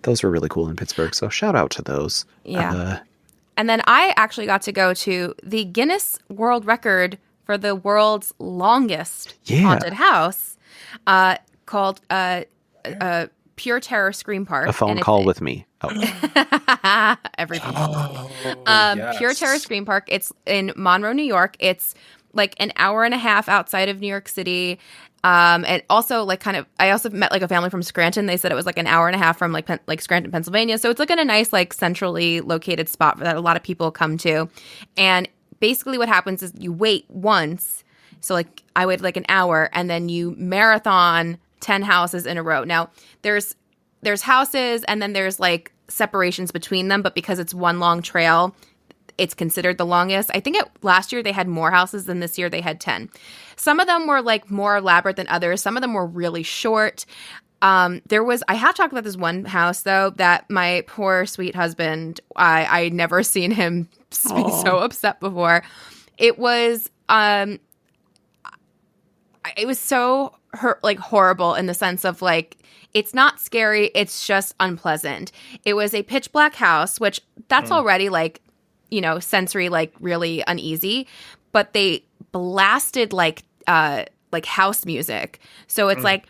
those were really cool in Pittsburgh. So shout out to those. Yeah. And then I actually got to go to the Guinness World Record for the world's longest haunted house called Pure Terror Scream Park. A phone call with me. Everything. Yes. Pure Terror Scream Park. It's in Monroe, New York. It's like an hour and a half outside of New York City. And also I also met like a family from Scranton. They said it was like an hour and a half from like Scranton, Pennsylvania. So it's like in a nice, like centrally located spot that a lot of people come to. And basically what happens is you wait once. So like I waited like an hour and then you marathon 10 houses in a row. Now there's houses and then there's like separations between them, but because it's one long trail, it's considered the longest. I think last year they had more houses than this year they had 10. Some of them were like more elaborate than others. Some of them were really short. I have talked about this one house though, that my poor sweet husband, I never seen him be so upset before. It was so horrible in the sense of like, it's not scary. It's just unpleasant. It was a pitch black house, which that's already like, you know, sensory, like really uneasy, but they blasted like house music. So it's like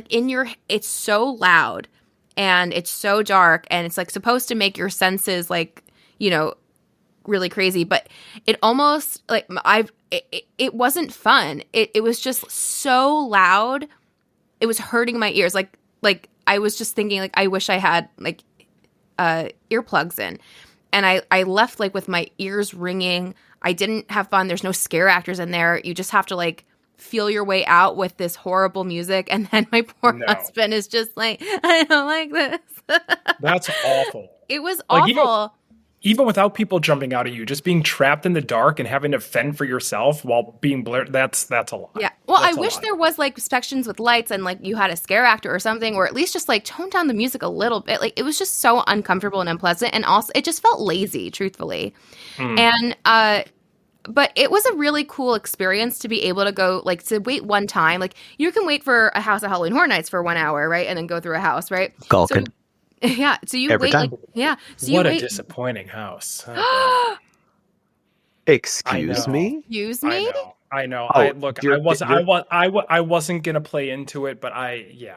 in your, it's so loud and it's so dark and it's like supposed to make your senses like, you know, really crazy, but it almost like it wasn't fun. It was just so loud. It was hurting my ears. Like I was just thinking like, I wish I had like earplugs in. And I left like with my ears ringing. I didn't have fun. There's no scare actors in there. You just have to like feel your way out with this horrible music. And then my poor husband is just like, I don't like this. That's awful. It was awful. even without people jumping out at you, just being trapped in the dark and having to fend for yourself while being blared, that's a lot. Yeah. Well, That's I a wish lot. there was like sections with lights and like you had a scare actor or something, or at least just like tone down the music a little bit. Like it was just so uncomfortable and unpleasant, and also it just felt lazy, truthfully. And but it was a really cool experience to be able to go, like, to wait one time. Like, you can wait for a house at Halloween Horror Nights for 1 hour, right? And then go through a house, right? Gulkin. So, yeah. So you Every wait, time. like, yeah. So What you a wait. disappointing house. Oh, Excuse I know. me? Excuse I me? know. I know. Oh, I wasn't gonna play into it, but yeah.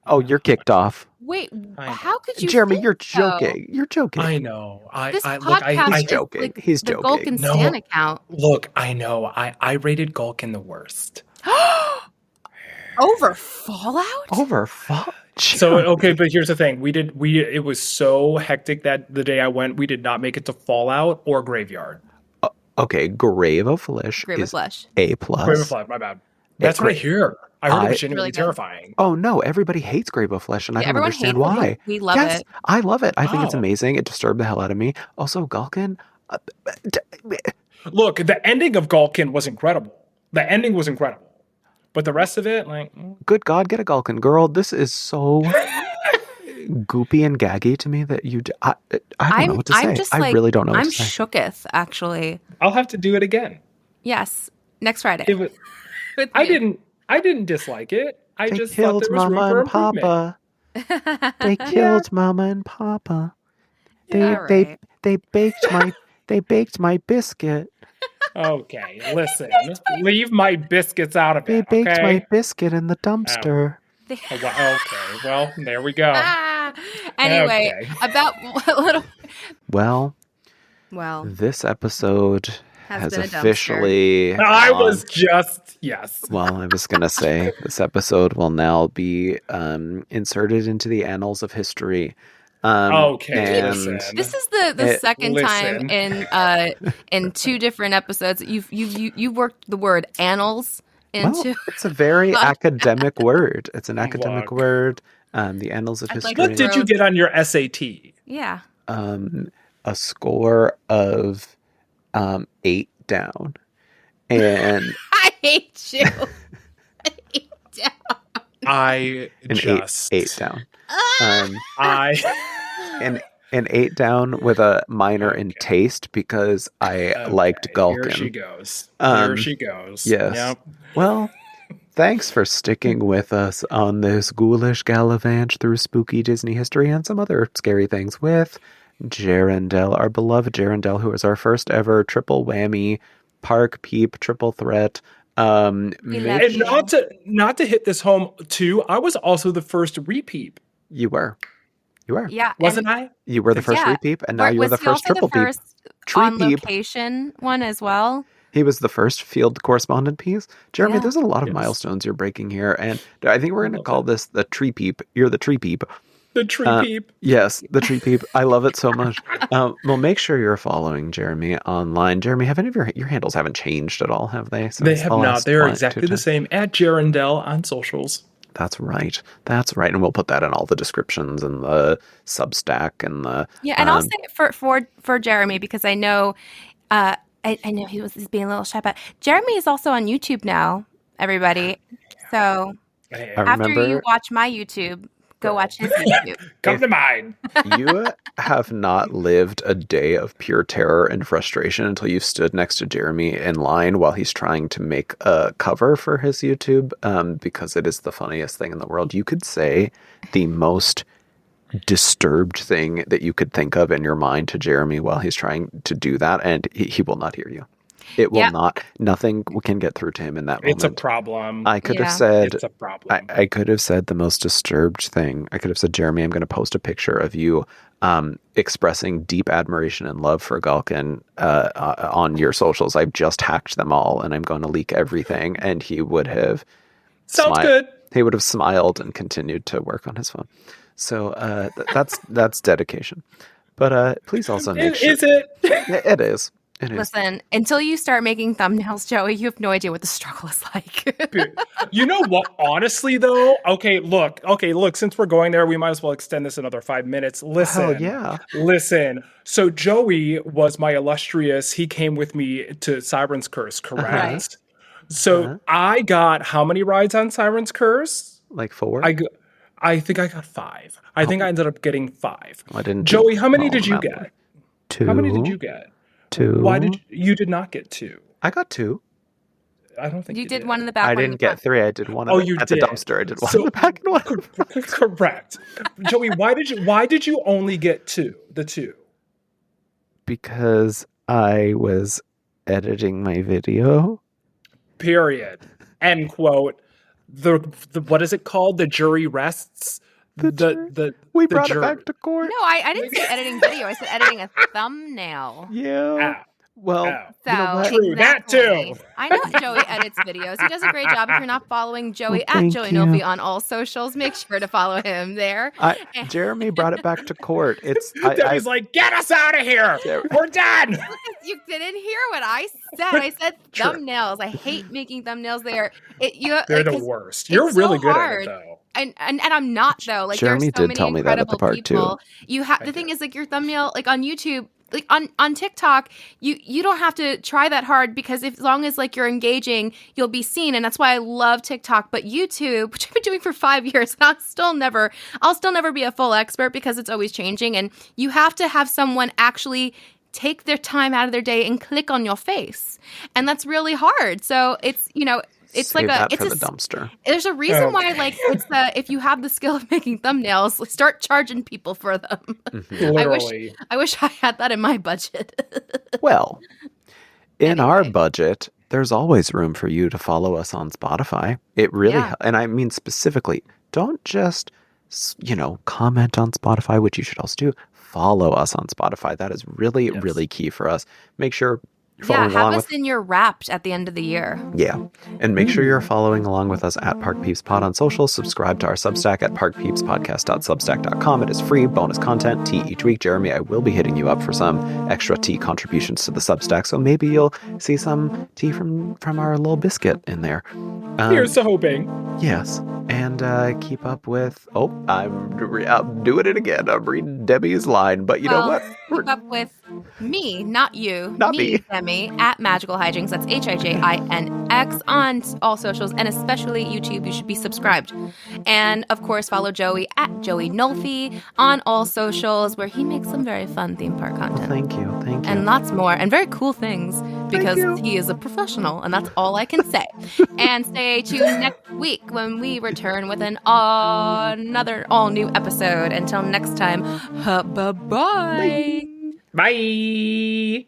Oh, you're kicked off. Wait, I know. how could you Jeremy, think you're so? joking. You're joking. I know. This Look, podcast He's is joking. like He's the joking. Gulkin No. Stan account. Look, I know. I rated Gulkin the worst. Over Fallout? Over fuck. So okay, but here's the thing: it was so hectic that the day I went, we did not make it to Fallout or Graveyard. Okay, Grave of Flesh Grave of is Flesh. A plus. Grave of Flesh, my bad. That's what I hear. I heard it was genuinely Really good. terrifying. Oh no, everybody hates Grave of Flesh, and I Yeah, don't everyone understand hates it. why. We love Yes, it. I love it. I think it's Wow. amazing. It disturbed the hell out of me. Also, Gulkin. Look, the ending of Gulkin was incredible. The ending was incredible, but the rest of it, like, Good God, get a Gulkin, girl. This is so goopy and gaggy to me that I don't know what to say. I'm just I like, really don't know what I'm to say. shooketh, actually. I'll have to do it again. Yes, next Friday. It was, With I me. didn't dislike it. I They just thought killed there was room Mama for and improvement. Papa. They killed Mama and Papa. They All they right. they baked my biscuit. Okay, listen, leave my biscuits out of They it. baked Okay. my biscuit in the dumpster. Okay, well, there we go. Anyway, Okay. about a little. Well, Well, this episode Has has been a dumpster. officially. I gone. was just yes. Well, I was gonna say this episode will now be inserted into the annals of history. Okay, and listen. this is the It- second time in two different episodes you worked the word annals into. Well, it's a very academic word. It's an academic Look. word. The annals of I'd like history. What did you get on your SAT? Yeah. A score of 8 down, and I hate you. I hate you. I an just 8 down. I An 8 down with a minor in taste because I liked Gulkin. Here she goes. Um, Here she goes. Yes. Yep. Well, thanks for sticking with us on this ghoulish gallivant through spooky Disney history and some other scary things with Jarendelle, our beloved Jarendelle, who is our first ever triple whammy Park Peep triple threat. love And you. not to hit this home too, I was also the first repeat, You were. Yeah. wasn't I? You were the first Yeah. repeep, and now you were was the he first also triple the first peep. Tree on peep. location one as well? He was the first field correspondent piece. Jeremy, Yeah. there's a lot of Yes. milestones you're breaking here, and I think we're going to love call this the tree peep. You're the tree peep. The tree peep. Yes, the tree peep. I love it so much. Well, make sure you're following Jeremy online. Jeremy, have any of your handles haven't changed at all, have they? They since have the not. last They are one, exactly two the times? same at Jarendelle on socials. That's right. That's right. And we'll put that in all the descriptions and the Substack and the. Yeah, and I'll say it for Jeremy because I know I know he's being a little shy, but Jeremy is also on YouTube now, everybody. So Hey, I after remember- you watch my YouTube, go watch his YouTube. come to mine. You have not lived a day of pure terror and frustration until you've stood next to Jeremy in line while he's trying to make a cover for his YouTube, because it is the funniest thing in the world. You could say the most disturbed thing that you could think of in your mind to Jeremy while he's trying to do that, and he will not hear you. It will Yeah. not. Nothing can get through to him in that moment. It's a problem. I could have Yeah. said It's a problem. I could have said the most disturbed thing. I could have said, Jeremy, I'm going to post a picture of you expressing deep admiration and love for Gulkin on your socials. I've just hacked them all, and I'm going to leak everything. And he would have Sounds good. He would have smiled and continued to work on his phone. So that's dedication. But please also make sure Is it? it is. It is. Listen, until you start making thumbnails, Joey, you have no idea what the struggle is like. You know what? Honestly, though, okay, look. Since we're going there, we might as well extend this another 5 minutes. Listen. So Joey was my illustrious. He came with me to Siren's Curse, correct? Right. So I got how many rides on Siren's Curse? Like 4? I think I got 5. I think I ended up getting 5. I didn't. Joey, how many did you get? 2. How many did you get? 2. Why did you did not get 2? I got 2. I don't think You did one in the back. I one in didn't the get front. 3. I did one you at did. the dumpster. I did one in the back and one. Correct. Joey, why did you only get 2? The 2? Because I was editing my video. Period. End quote. The what is it called? The jury rests. We brought it back to court. No, I didn't say editing video. I said editing a thumbnail. Yeah. Well, So you know what? True, that too. I know Joey edits videos. He does a great job. If you're not following Joey at thank Joey you. Nolfi on all socials, make sure to follow him there. Jeremy brought it back to court. He's like, get us out of here. We're done. You didn't hear what I said. I said thumbnails. I hate making thumbnails. They're the worst. You're really good at it, though. And I'm not, though. Like, Jeremy there's so did many tell me that at the incredible park, people. too. You have the thing is, like, your thumbnail, like on YouTube, like on TikTok, you don't have to try that hard, because as long as like you're engaging, you'll be seen. And that's why I love TikTok. But YouTube, which I've been doing for 5 years, and I'll still never be a full expert, because it's always changing. And you have to have someone actually take their time out of their day and click on your face. And that's really hard. So it's, it's Save like that for the dumpster. There's a reason why, like, it's if you have the skill of making thumbnails, start charging people for them. Mm-hmm. Literally. I wish I had that in my budget. Well, in our budget, there's always room for you to follow us on Spotify. It really, and I mean specifically, don't just, comment on Spotify, which you should also do. Follow us on Spotify. That is really, really key for us. Make sure you're following have along us in your Wrapped at the end of the year. Yeah. And make sure you're following along with us at Park Peeps Pod on social. Subscribe to our Substack at parkpeepspodcast.substack.com. It is free, bonus content, tea each week. Jeremy, I will be hitting you up for some extra tea contributions to the Substack, so maybe you'll see some tea from our little biscuit in there. Here's to hoping. Yes. And keep up with... Oh, I'm doing it again. I'm reading Debbie's line, but you know what? Keep up with me, not you. Not me. Demi, at Magical Hijinks. That's HIJINX on all socials, and especially YouTube. You should be subscribed. And, of course, follow Joey at Joey Nolfi on all socials, where he makes some very fun theme park content. Thank you. And lots more, and very cool things, because he is a professional, and that's all I can say. And stay tuned next week when we return with another all-new episode. Until next time, bye-bye. Bye.